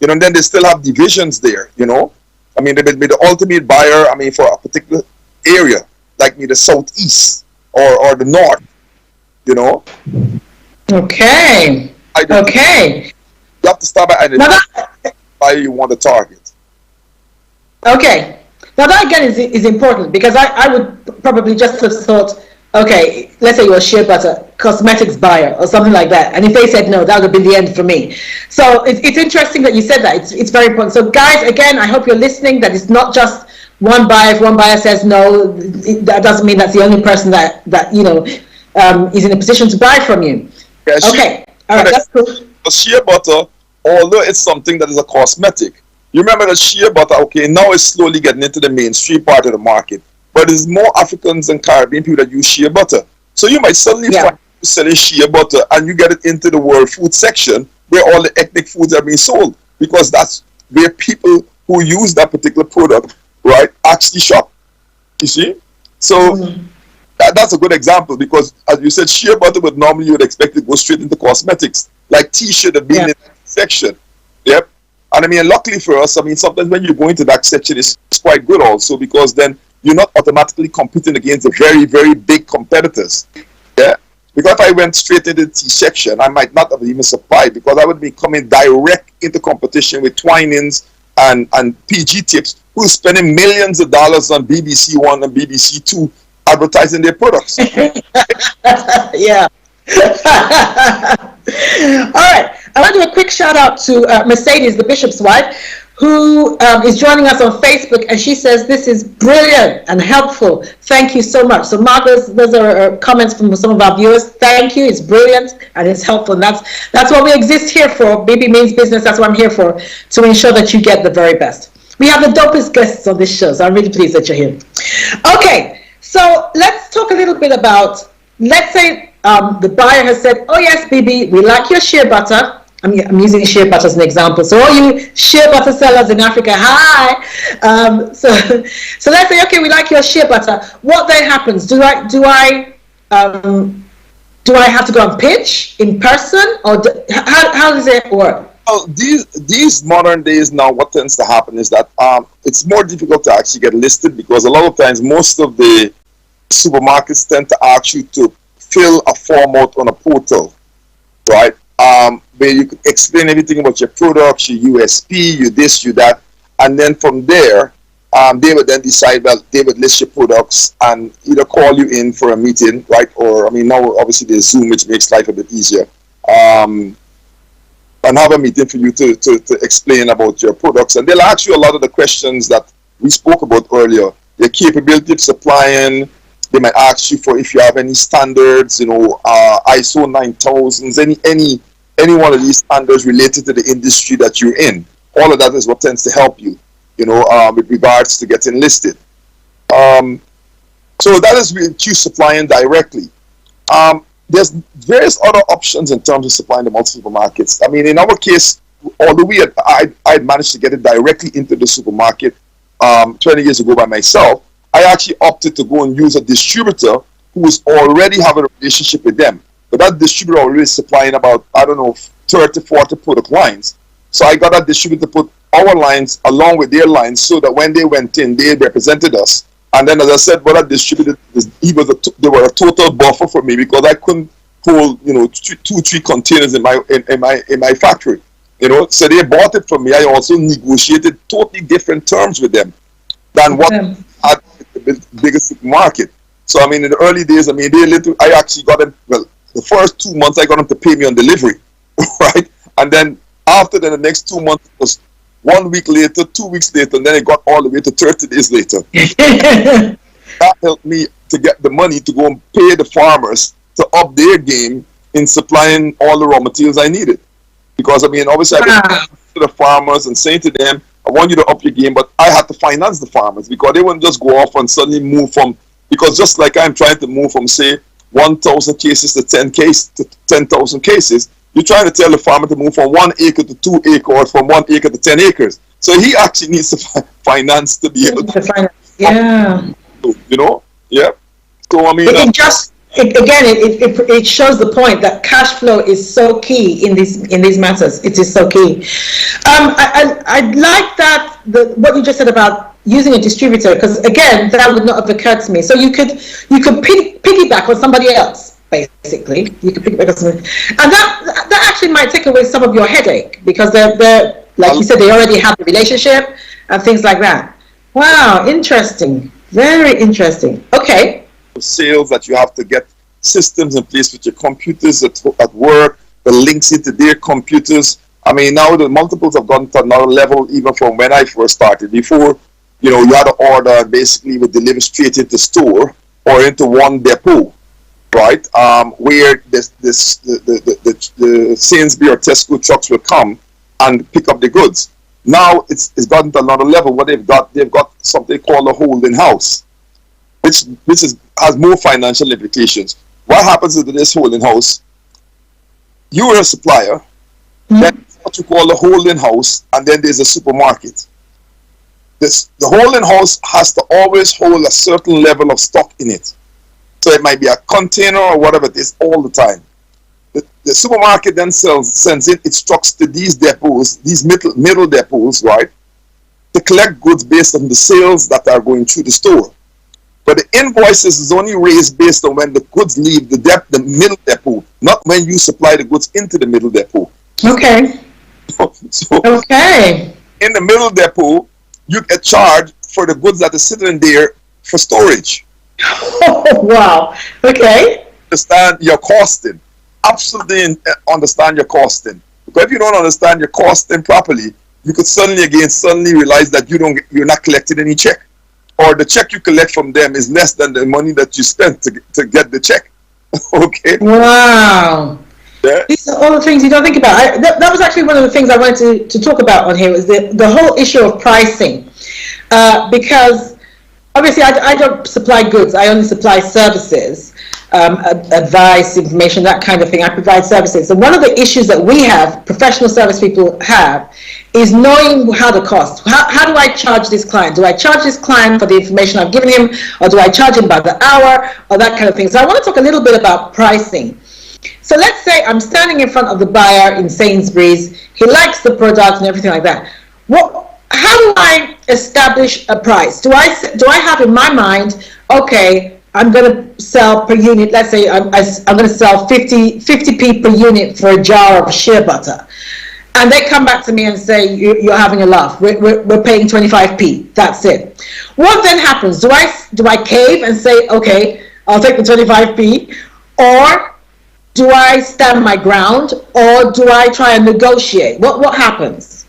[SPEAKER 5] and then they still have divisions there, I mean, they may be the ultimate buyer, I mean, for a particular area, like the southeast or the north,
[SPEAKER 4] Okay. Okay.
[SPEAKER 5] You have to start by identifying why you want to target.
[SPEAKER 4] Okay. Now that again is important, because I would probably just have thought, okay, let's say you're a shea butter cosmetics buyer or something like that, and if they said no, that would have been the end for me. So it's interesting that you said that. It's very important. So guys, again, I hope you're listening, that it's not just one buyer. If one buyer says no, that doesn't mean that's the only person that is in a position to buy from you.
[SPEAKER 5] Yeah,
[SPEAKER 4] okay, all right, that's cool.
[SPEAKER 5] Shea butter, although it's something that is a cosmetic, you remember that shea butter, okay, now it's slowly getting into the mainstream part of the market, but there's more Africans and Caribbean people that use shea butter. So you might suddenly find you selling shea butter and you get it into the world food section where all the ethnic foods are being sold, because that's where people who use that particular product, right, actually shop. You see? So that's a good example, because as you said, shea butter would normally you would expect to go straight into cosmetics. Like tea should have been in that section. Yep. And I mean, luckily for us, I mean, sometimes when you go into that section, it's quite good also, because then you're not automatically competing against the very, very big competitors. Yeah. Because if I went straight into the tea section, I might not have even survived, because I would be coming direct into competition with Twinings and PG Tips, who's spending millions of dollars on BBC One and BBC Two advertising their products.
[SPEAKER 4] Yeah. All right. I want to do a quick shout out to Mercedes, the bishop's wife, who is joining us on Facebook, and she says this is brilliant and helpful. Thank you so much. So, Mark, those are comments from some of our viewers. Thank you. It's brilliant and it's helpful. And that's what we exist here for. Baby Means Business. That's what I'm here for, to ensure that you get the very best. We have the dopest guests on this show, so I'm really pleased that you're here. Okay, so let's talk a little bit about, let's say the buyer has said, oh yes, Bibi, we like your shea butter. I'm using shea butter as an example. So all you shea butter sellers in Africa, hi. So let's say, okay, we like your shea butter. What then happens? Do I have to go and pitch in person, or how does it work?
[SPEAKER 5] Well, these modern days now, what tends to happen is that it's more difficult to actually get listed, because a lot of times most of the supermarkets tend to ask you to fill a form out on a portal, right? Where you could explain everything about your products, your USP, you this, you that, and then from there, They would then decide, well, they would list your products and either call you in for a meeting, right? Or, I mean, now obviously there's Zoom, which makes life a bit easier. And have a meeting for you to explain about your products. And they'll ask you a lot of the questions that we spoke about earlier. Your capability of supplying. They might ask you for if you have any standards, ISO 9000s, any one of these standards related to the industry that you're in. All of that is what tends to help you, with regards to getting listed. So that is with you supplying directly. There's various other options in terms of supplying the multi-supermarkets. I mean, in our case, although I managed to get it directly into the supermarket 20 years ago by myself, I actually opted to go and use a distributor who was already having a relationship with them. But that distributor already supplying about, 30, 40 product lines. So I got that distributor to put our lines along with their lines so that when they went in, they represented us. And then, as I said, what I distributed, they were a total buffer for me because I couldn't hold, 2-3 containers in my factory. So they bought it from me. I also negotiated totally different terms with them than what at the biggest supermarket. So I mean, in the early days, I actually got them. Well, the first 2 months I got them to pay me on delivery, right? And then after the next 2 months it was 1 week later, 2 weeks later, and then it got all the way to 30 days later. That helped me to get the money to go and pay the farmers to up their game in supplying all the raw materials I needed. Because obviously I was to the farmers and saying to them, I want you to up your game, but I had to finance the farmers because they wouldn't just go off and suddenly move from, because just like I'm trying to move from, say, 1,000 cases to 10,000 cases, you're trying to tell the farmer to move from 1 acre to 2 acres or from 1 acre to 10 acres. So he actually needs to finance to be able to finance.
[SPEAKER 4] Yeah.
[SPEAKER 5] Yeah. So
[SPEAKER 4] it shows the point that cash flow is so key in these matters. It is so key. I like that what you just said about using a distributor, because again, that would not have occurred to me. So you could piggyback on somebody else, basically. You could piggyback on somebody, and that actually might take away some of your headache because they're like you said, they already have a relationship and things like that. Wow, interesting, very interesting. Okay.
[SPEAKER 5] Sales that you have to get systems in place with your computers at work, the links into their computers. I mean, now the multiples have gone to another level even from when I first started. Before, you had to order and basically would deliver straight into store or into one depot, right? Where the Sainsbury or Tesco trucks will come and pick up the goods. Now it's gotten to another level where they've got something called a holding house, which has more financial implications. What happens to this holding house? You are a supplier, then what you call a holding house, and then there's a supermarket. The holding house has to always hold a certain level of stock in it. So it might be a container or whatever it is all the time. The supermarket then sends in its trucks to these depots, these middle depots, right, to collect goods based on the sales that are going through the store. But the invoices is only raised based on when the goods leave the middle depot, not when you supply the goods into the middle depot.
[SPEAKER 4] Okay.
[SPEAKER 5] Okay. In the middle depot, you get charged for the goods that are sitting there for storage.
[SPEAKER 4] Oh, wow. Okay.
[SPEAKER 5] Understand your costing. Absolutely understand your costing. Because if you don't understand your costing properly, you could suddenly realize that you're not collecting any check. Or the check you collect from them is less than the money that you spent to get the check. Okay.
[SPEAKER 4] Wow.
[SPEAKER 5] Yeah.
[SPEAKER 4] These are all the things you don't think about. That was actually one of the things I wanted to talk about on here, was the whole issue of pricing. Because obviously I don't supply goods, I only supply services, advice, information, that kind of thing. I provide services. And one of the issues that we have, professional service people have, is knowing how to cost. How do I charge this client? Do I charge this client for the information I've given him, or do I charge him by the hour, or that kind of thing? So I want to talk a little bit about pricing. So let's say I'm standing in front of the buyer in Sainsbury's. He likes the product and everything like that. How do I establish a price? Do I have in my mind, okay, I'm going to sell per unit, let's say I'm going to sell 50p per unit for a jar of shea butter. and they come back to me and say, you're having a laugh, we're paying 25p, that's it. What then happens? Do I cave and say, okay, I'll take the 25p, or do I stand my ground, or do I try and negotiate? What happens?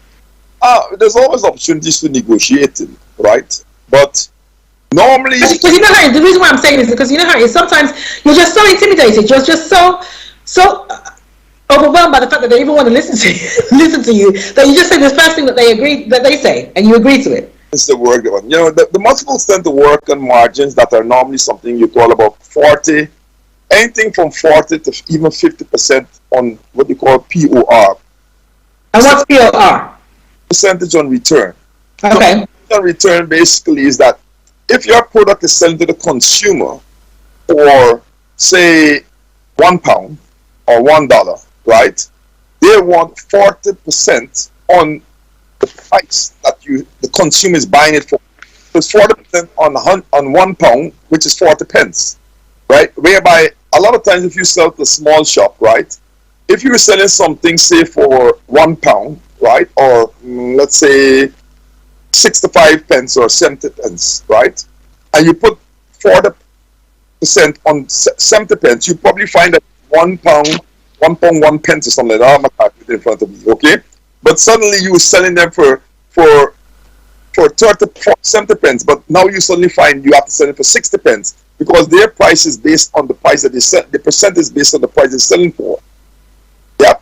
[SPEAKER 5] There's always opportunities for negotiating, right? But normally,
[SPEAKER 4] because you know how the reason why I'm saying this is because you know how it is. Sometimes you're just so intimidated, you're just so overwhelmed by the fact that they even want to listen to you that you just say the first thing that they say, and you agree to it.
[SPEAKER 5] It's the work one. You know, the multiples tend to work on margins that are normally something you call about 40, anything from 40 to even 50% on what you call POR.
[SPEAKER 4] And what's POR?
[SPEAKER 5] Percentage on return.
[SPEAKER 4] Okay.
[SPEAKER 5] So, on return basically is that if your product is selling to the consumer for, say, £1 or $1, right? They want 40% on the price that the consumer is buying it for. So it's 40% on £1, which is 40 pence, right? Whereby a lot of times if you sell to a small shop, right? If you're selling something, say, for £1, right? Or let's say 65 pence or 70 pence, right? And you put 40% on 70 pence, you probably find that £1, 1 pence or something like that. I have my calculator in front of me, okay? But suddenly you were selling them for 70 pence, but now you suddenly find you have to sell it for 60 pence because their price is based on the price that they sell. The percent is based on the price they're selling for. Yep.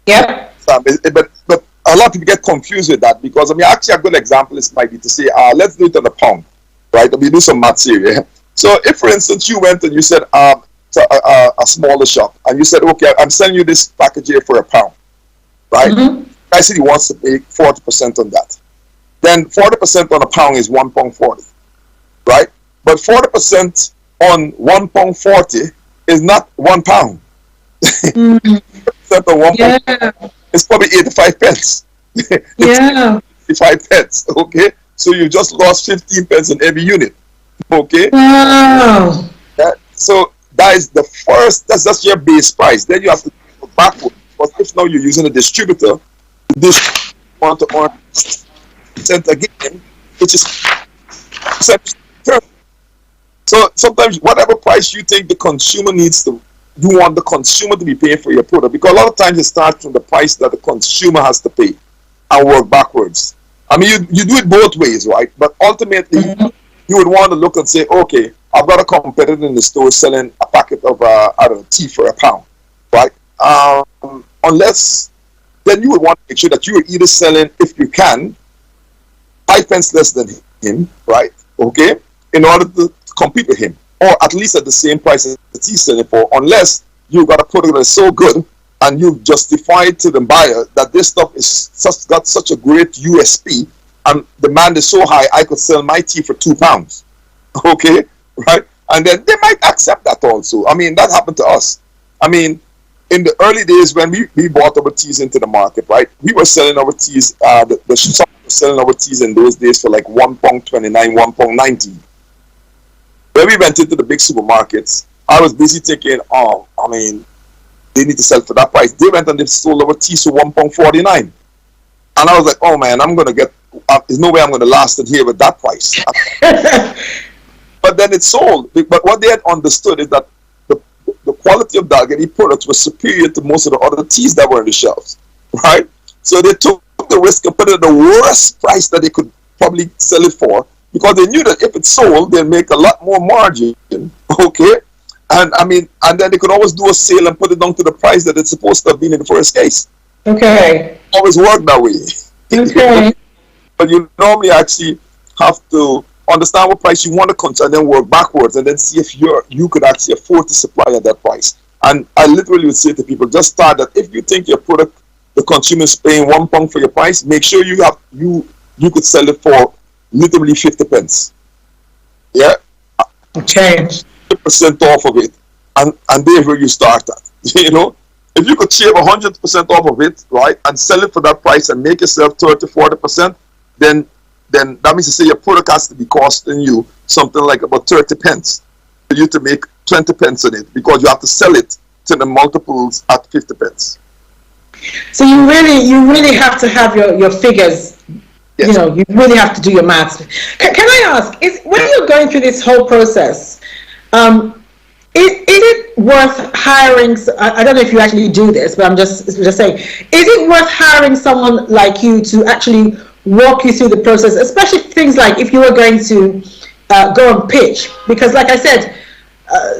[SPEAKER 4] Yep.
[SPEAKER 5] But a lot of people get confused with that because, I mean, actually a good example is might be to say, let's do it on a pound, right? We do some maths here, yeah? So if, for instance, you went and you said, to a smaller shop, and you said, okay, I'm selling you this package here for £1, right? Mm-hmm. I said he wants to pay 40% on that. Then 40% on £1 is £1.40, right? But 40% on £1.40 is not £1. Mm-hmm. 40% on £1 is probably 85 pence.
[SPEAKER 4] Yeah.
[SPEAKER 5] 85 pence, okay? So you just lost 15 pence on every unit, okay?
[SPEAKER 4] Wow.
[SPEAKER 5] Yeah. So that is the first, that's your base price. Then you have to go backward. Because if now you're using a distributor, this want to earn % again, which is %. So sometimes whatever price you think the consumer needs to, you want the consumer to be paying for your product. Because a lot of times it starts from the price that the consumer has to pay and work backwards. I mean, you do it both ways, right? But ultimately, you would want to look and say, okay, I've got a competitor in the store selling a packet of, tea for £1, right? Unless, then you would want to make sure that you are either selling, if you can, 5 pence less than him, right? Okay? In order to compete with him. Or at least at the same price that he's selling for, unless you've got a product that's so good and you've justified to the buyer that this stuff is got such a great USP and demand is so high, I could sell my tea for £2. Okay? Right? And then they might accept that also. I mean, that happened to us. I mean, in the early days when we bought our teas into the market, right? We were selling our teas, the shop was selling our teas in those days for like £1.29, £1.19. When we went into the big supermarkets, I was busy thinking, oh, I mean, they need to sell for that price. They went and they sold our teas for £1.49. And I was like, oh man, I'm going to get, there's no way I'm going to last in here with that price. But then it sold. But what they had understood is that the quality of Dalgety products was superior to most of the other teas that were on the shelves, right? So they took the risk and put it at the worst price that they could probably sell it for, because they knew that if it sold, they'd make a lot more margin, okay? And I mean, and then they could always do a sale and put it down to the price that it's supposed to have been in the first case.
[SPEAKER 4] Okay.
[SPEAKER 5] Always work that way.
[SPEAKER 4] Okay.
[SPEAKER 5] But you normally actually have to understand what price you want to consider and then work backwards and then see if you could actually afford to supply at that price. And I literally would say to people, just start that if you think your product, the consumer is paying £1 for your price, make sure you could sell it for literally 50 pence. Yeah?
[SPEAKER 4] Okay.
[SPEAKER 5] 50% off of it. And there's where you start at. You know? If you could shave 100% off of it, right, and sell it for that price and make yourself 30-40%, then that means to say your product has to be costing you something like about 30 pence for you to make 20 pence on it, because you have to sell it to the multiples at 50 pence.
[SPEAKER 4] So you really have to have your figures.
[SPEAKER 5] Yes.
[SPEAKER 4] You know, you really have to do your maths. Can I ask, when you're going through this whole process, is it worth hiring? I don't know if you actually do this, but I'm just saying, is it worth hiring someone like you to actually walk you through the process, especially things like if you were going to go and pitch? Because, like I said,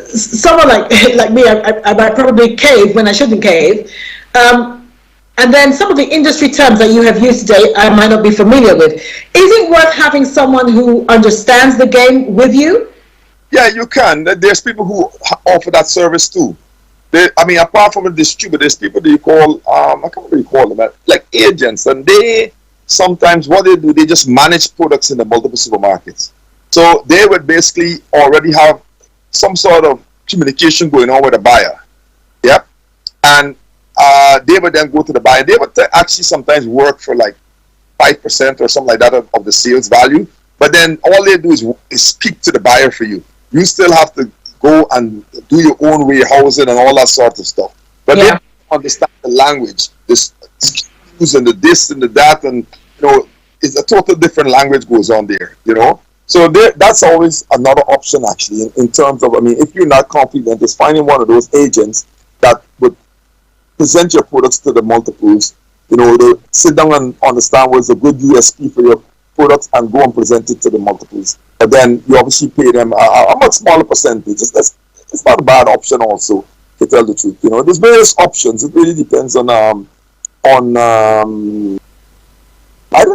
[SPEAKER 4] someone like me, I might probably cave when I shouldn't cave. And then some of the industry terms that you have used today, I might not be familiar with. Is it worth having someone who understands the game with you?
[SPEAKER 5] Yeah, you can. There's people who offer that service too. Apart from a distributor, there's people that you call, I can't really call them, like agents. And they, sometimes what they do, they just manage products in the multiple supermarkets. So they would basically already have some sort of communication going on with the buyer. Yep. And they would then go to the buyer. They would actually sometimes work for like 5% or something like that of the sales value. But then all they do is speak to the buyer for you. You still have to go and do your own warehousing and all that sort of stuff. But they understand the language, the SKUs and the this and the that, and it's a total different language goes on there. So that's always another option actually in terms of, if you're not confident, is finding one of those agents that would present your products to the multiples, they sit down and understand what's a good USP for your products and go and present it to the multiples. But then you obviously pay them a much smaller percentage. It's not a bad option also, to tell the truth. There's various options. It really depends on I don't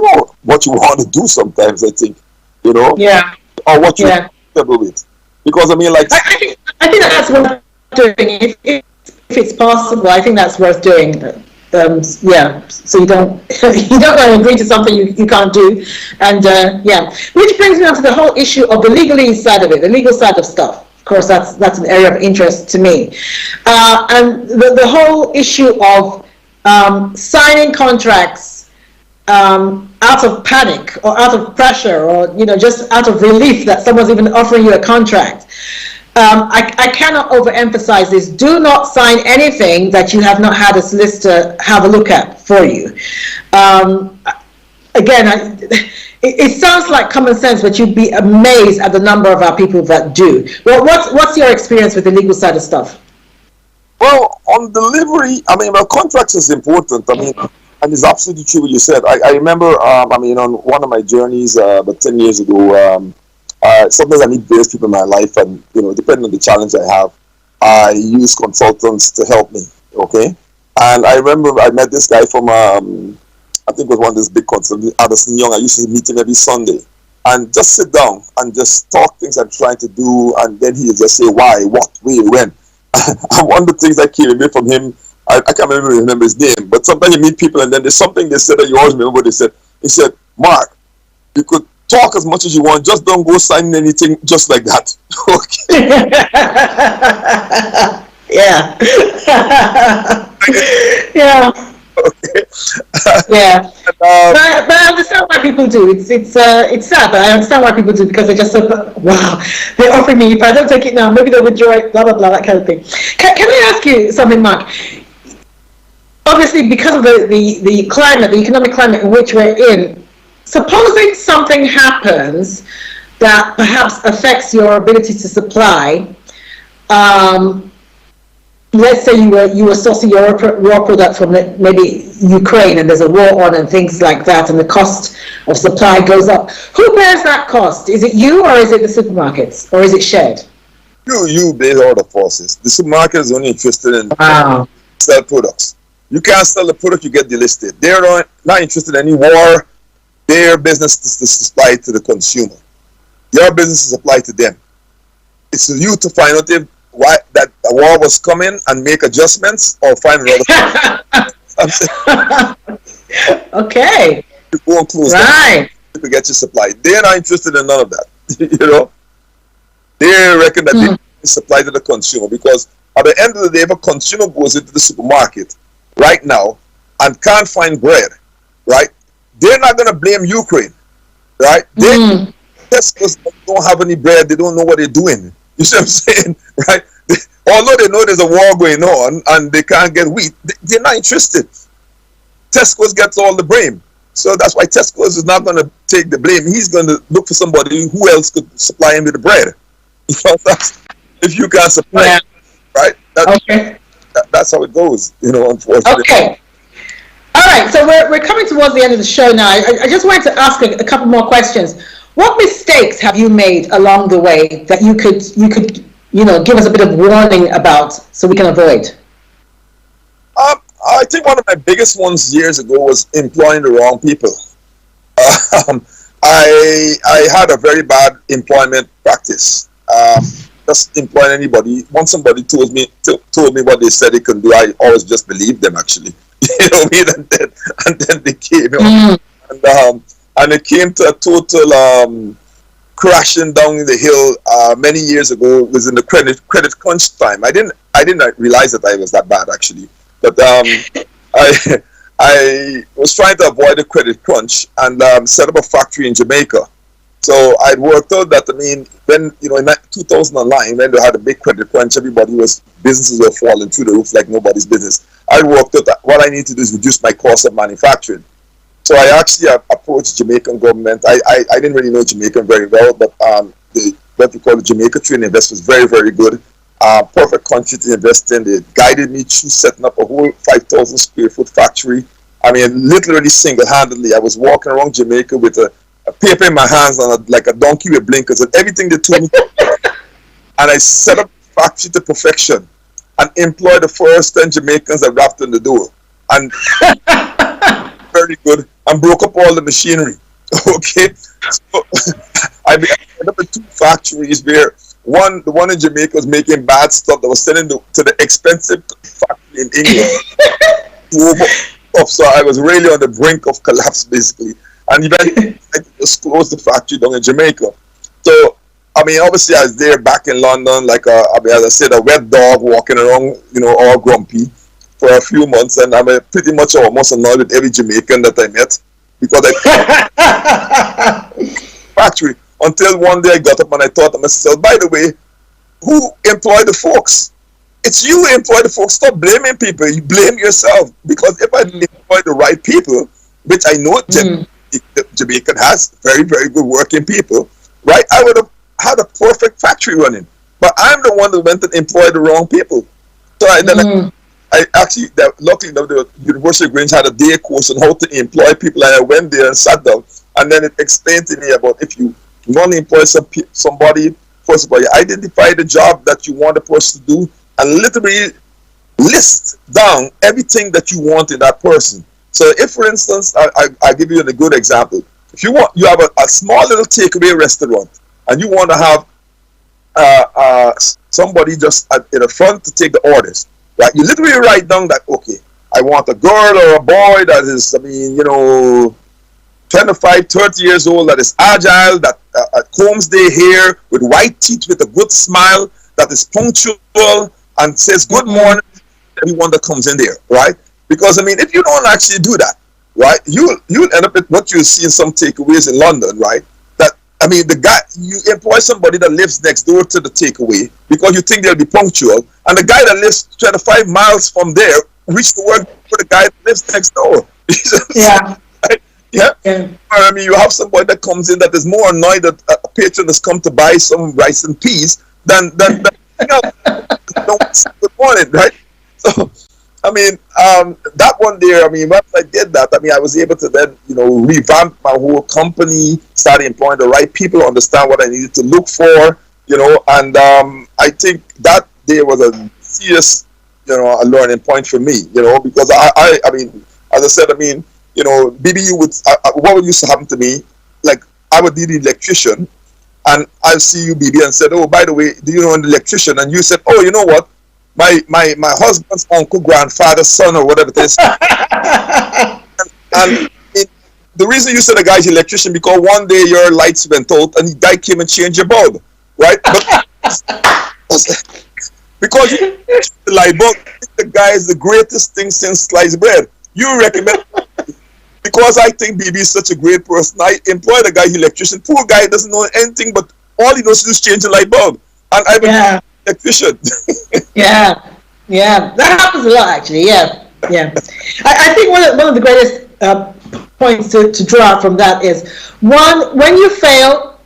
[SPEAKER 5] know what you want to do sometimes, I think,
[SPEAKER 4] Yeah.
[SPEAKER 5] or what you're comfortable with. Because
[SPEAKER 4] I think that's worth doing. If it's possible, I think that's worth doing. So you don't want to agree to something you can't do, and which brings me on to the whole issue of the legalese side of it, the legal side of stuff. Of course, that's an area of interest to me, and the whole issue of signing contracts out of panic or out of pressure or just out of relief that someone's even offering you a contract. I cannot overemphasize this. Do not sign anything that you have not had a solicitor have a look at for you. Again, it sounds like common sense, but you'd be amazed at the number of our people that do. Well, what's your experience with the legal side of stuff?
[SPEAKER 5] Well, on delivery, contracts is important. And it's absolutely true what you said. I remember, on one of my journeys about 10 years ago, sometimes I meet various people in my life, and depending on the challenge I have, I use consultants to help me. Okay, and I remember I met this guy from I think it was one of those big consultants, Addison Young. I used to meet him every Sunday and just sit down and just talk things I'm trying to do, and then he would just say why, what, where, when. And one of the things I came away from him, I can't remember his name, but sometimes you meet people and then there's something they said that you always remember what they said. He said, Mark, you could talk as much as you want, just don't go signing anything just like that. Okay.
[SPEAKER 4] Yeah. Yeah.
[SPEAKER 5] Okay.
[SPEAKER 4] Yeah. But I understand why people do. It's sad, but I understand why people do, because they just say, wow, they're offering me, if I don't take it now, maybe they'll withdraw it, blah, blah, blah, that kind of thing. Can I ask you something, Mark? Obviously, because of the climate, the economic climate in which we're in, supposing something happens that perhaps affects your ability to supply, let's say you were sourcing your raw product from maybe Ukraine and there's a war on and things like that, and the cost of supply goes up. Who bears that cost? Is it you, or is it the supermarkets, or is it shared?
[SPEAKER 5] You bear all the forces. The supermarket is only interested in sell products. You can't sell the product, you get delisted. They're not interested in any war. Their business is to supply to the consumer. Your business is supply to them. It's for you to find out why that a war was coming and make adjustments, or find another.
[SPEAKER 4] Okay.
[SPEAKER 5] You go and close
[SPEAKER 4] right.
[SPEAKER 5] Them to get your supply. They're not interested in none of that. They reckon that they can supply to the consumer, because at the end of the day, if a consumer goes into the supermarket right now and can't find bread, right, they're not going to blame Ukraine, right? They just because they don't have any bread, they don't know what they're doing. You see what I'm saying, right? Although they know there's a war going on and they can't get wheat, they're not interested. Tesco's gets all the blame. So that's why Tesco's is not going to take the blame. He's going to look for somebody who else could supply him with the bread. That's, if you can't supply it, right? That's how it goes, unfortunately.
[SPEAKER 4] Okay. All right, so we're coming towards the end of the show now. I just wanted to ask a couple more questions. What mistakes have you made along the way that you could give us a bit of warning about so we can avoid?
[SPEAKER 5] I think one of my biggest ones years ago was employing the wrong people. I had a very bad employment practice. Just employing anybody. Once somebody told me what they said they could do, I always just believed them. Actually, and then they came, and it came to a total crashing down the hill many years ago. It was in the credit crunch time. I didn't realize that I was that bad actually, but I was trying to avoid the credit crunch and set up a factory in Jamaica. So I'd worked out that, when, in 2009, when they had a big credit crunch, businesses were falling through the roof like nobody's business. I worked out that what I need to do is reduce my cost of manufacturing. So I actually approached Jamaican government. I didn't really know Jamaican very well, but what we call the Jamaica Trade Invest was very, very good. Perfect country to invest in. They guided me through setting up a whole 5,000 square foot factory. Literally single-handedly, I was walking around Jamaica with a paper in my hands and like a donkey with blinkers and everything they told me. And I set up the factory to perfection and employed the first 10 Jamaicans that rapped on the door. And very good. And broke up all the machinery. Okay? So I ended up with 2 factories where the one in Jamaica was making bad stuff that was selling to the expensive factory in England. So I was really on the brink of collapse, basically. And eventually I just closed the factory down in Jamaica. So, obviously I was there back in London, like, as I said, a wet dog walking around, all grumpy for a few months. And I'm pretty much almost annoyed with every Jamaican that I met because I factory. Until one day I got up and I thought to myself, by the way, who employed the folks? It's you who employ the folks. Stop blaming people. You blame yourself. Because if I employ the right people, which I know Jamaica has very, very good working people, right? I would have had a perfect factory running. But I'm the one that went and employed the wrong people. So luckily the University of Greenwich had a day course on how to employ people, and I went there and sat down, and then it explained to me about if you want to employ somebody, first of all, you identify the job that you want the person to do, and literally list down everything that you want in that person. So if, for instance, I give you a good example. If you have a small little takeaway restaurant, and you want to have somebody just in the front to take the orders, right? You literally write down that, okay, I want a girl or a boy that is, 25, 30 years old, that is agile, that combs their hair with white teeth, with a good smile, that is punctual and says good morning to everyone that comes in there, right? Because, if you don't actually do that, right, you'll end up with what you see in some takeaways in London, right? The guy, you employ somebody that lives next door to the takeaway because you think they'll be punctual, and the guy that lives 25 miles from there reached to work for the guy that lives next door.
[SPEAKER 4] Yeah.
[SPEAKER 5] Yeah. You have somebody that comes in that is more annoyed that a patron has come to buy some rice and peas than good morning, right? So, that one there, once I did that, I was able to then, revamp my whole company, start employing the right people, understand what I needed to look for, and I think that day was a serious, a learning point for me, because as I said, BB what used to happen to me, like I would be the electrician, and I'll see you, BB, and said, oh, by the way, do you know an electrician? And you said, oh, you know what? My husband's uncle, grandfather's son, or whatever it is. and the reason you said the guy's electrician because one day your lights went out and the guy came and changed your bulb, right? But because you the light bulb, the guy is the greatest thing since sliced bread. You recommend because I think BB is such a great person. I employ the guy electrician. Poor guy doesn't know anything, but all he knows is change the light bulb. And I'm an electrician.
[SPEAKER 4] Yeah, that happens a lot actually. Yeah. Yeah. I think one of the greatest points to draw out from that is, one, when you fail,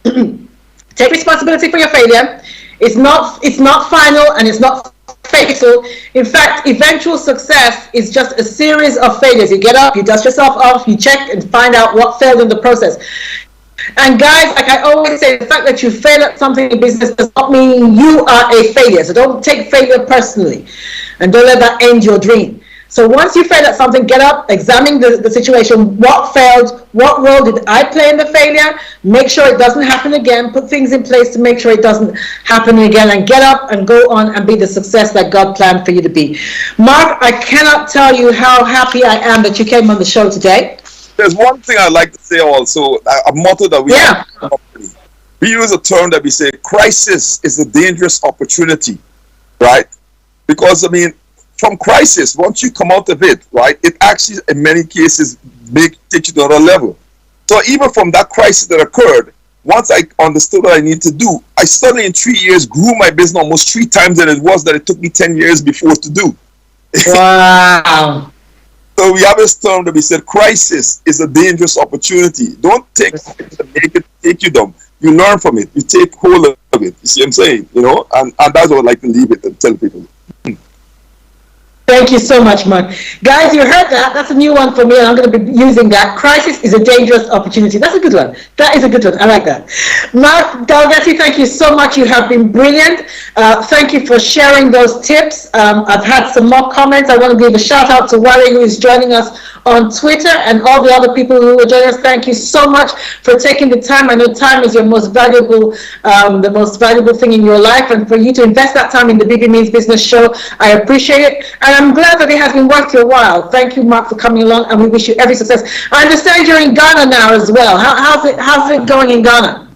[SPEAKER 4] take responsibility for your failure. It's not final and it's not fatal. In fact, eventual success is just a series of failures. You get up, you dust yourself off, you check and find out what failed in the process. And guys, like I always say, the fact that you fail at something in business does not mean you are a failure. So don't take failure personally, and don't let that end your dream. So once you fail at something, get up, examine the situation. What failed? What role did I play in the failure? Make sure it doesn't happen again. Put things in place to make sure it doesn't happen again. And get up and go on and be the success that God planned for you to be. Mark, I cannot tell you how happy I am that you came on the show today.
[SPEAKER 5] There's one thing I'd like to say also, a motto that we have in the company. We use a term that we say, crisis is a dangerous opportunity, right? Because, I mean, from crisis, once you come out of it, right, it actually, in many cases, takes you to another level. So even from that crisis that occurred, once I understood what I need to do, I suddenly in 3 years grew my business almost 3 times than it was that it took me 10 years before to do.
[SPEAKER 4] Wow.
[SPEAKER 5] So we have this term that we said, crisis is a dangerous opportunity. Don't take it take you down. You learn from it. You take hold of it. You see what I'm saying? You know, and that's what I like to leave it and tell people.
[SPEAKER 4] Thank you so much, Mark. Guys, you heard that. That's a new one for me, and I'm going to be using that. Crisis is a dangerous opportunity. That's a good one. That is a good one. I like that. Mark Dalgety, thank you so much. You have been brilliant. Thank you for sharing those tips. I've had some more comments. I want to give a shout out to Wally, who is joining us on Twitter, and all the other people who are joining us. Thank you so much for taking the time. I know time is your most valuable, the most valuable thing in your life, and for you to invest that time in the Bebe Means Business Show, I appreciate it. And I'm glad that it has been worth your while. Thank you, Mark, for coming along, and we wish you every success. I understand you're in Ghana now as well. How's it going in Ghana?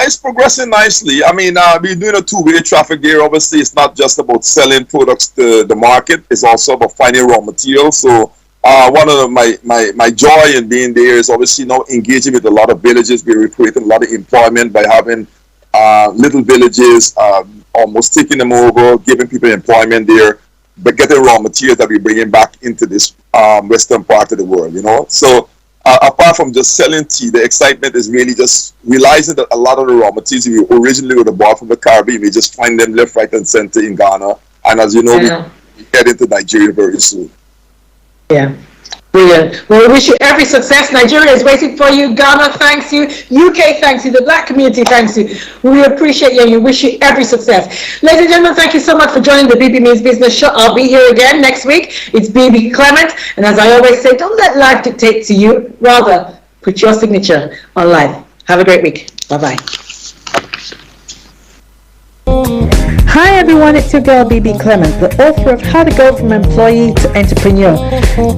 [SPEAKER 5] It's progressing nicely. I mean, we're doing a two-way traffic there. Obviously, it's not just about selling products to the market. It's also about finding raw materials. So one of my joy in being there is obviously now engaging with a lot of villages. We're creating a lot of employment by having little villages, almost taking them over, giving people employment there, but getting raw materials that we're bringing back into this western part of the world, you know. So apart from just selling tea, the excitement is really just realizing that a lot of the raw materials we originally would have bought from the Caribbean, we just find them left, right, and center in Ghana. And as you know, we get into Nigeria very soon.
[SPEAKER 4] Yeah. Brilliant. Well, we wish you every success. Nigeria is waiting for you. Ghana thanks you. UK thanks you. The black community thanks you. We appreciate you and we wish you every success. Ladies and gentlemen, thank you so much for joining the Bebe Means Business Show. I'll be here again next week. It's Bebe Clement. And as I always say, don't let life dictate to you. Rather, put your signature on life. Have a great week. Bye-bye.
[SPEAKER 1] Hi everyone, it's your girl Bebe Clement, the author of How to Go from Employee to Entrepreneur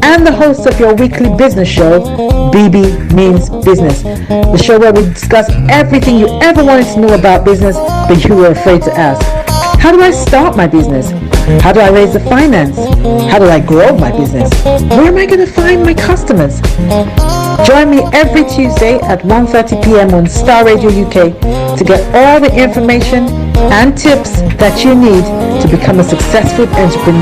[SPEAKER 1] and the host of your weekly business show, Bebe Means Business, the show where we discuss everything you ever wanted to know about business but you were afraid to ask. How do I start my business? How do I raise the finance? How do I grow my business? Where am I going to find my customers? Join me every Tuesday at 1:30 p.m. on Star Radio UK to get all the information and tips that you need to become a successful entrepreneur.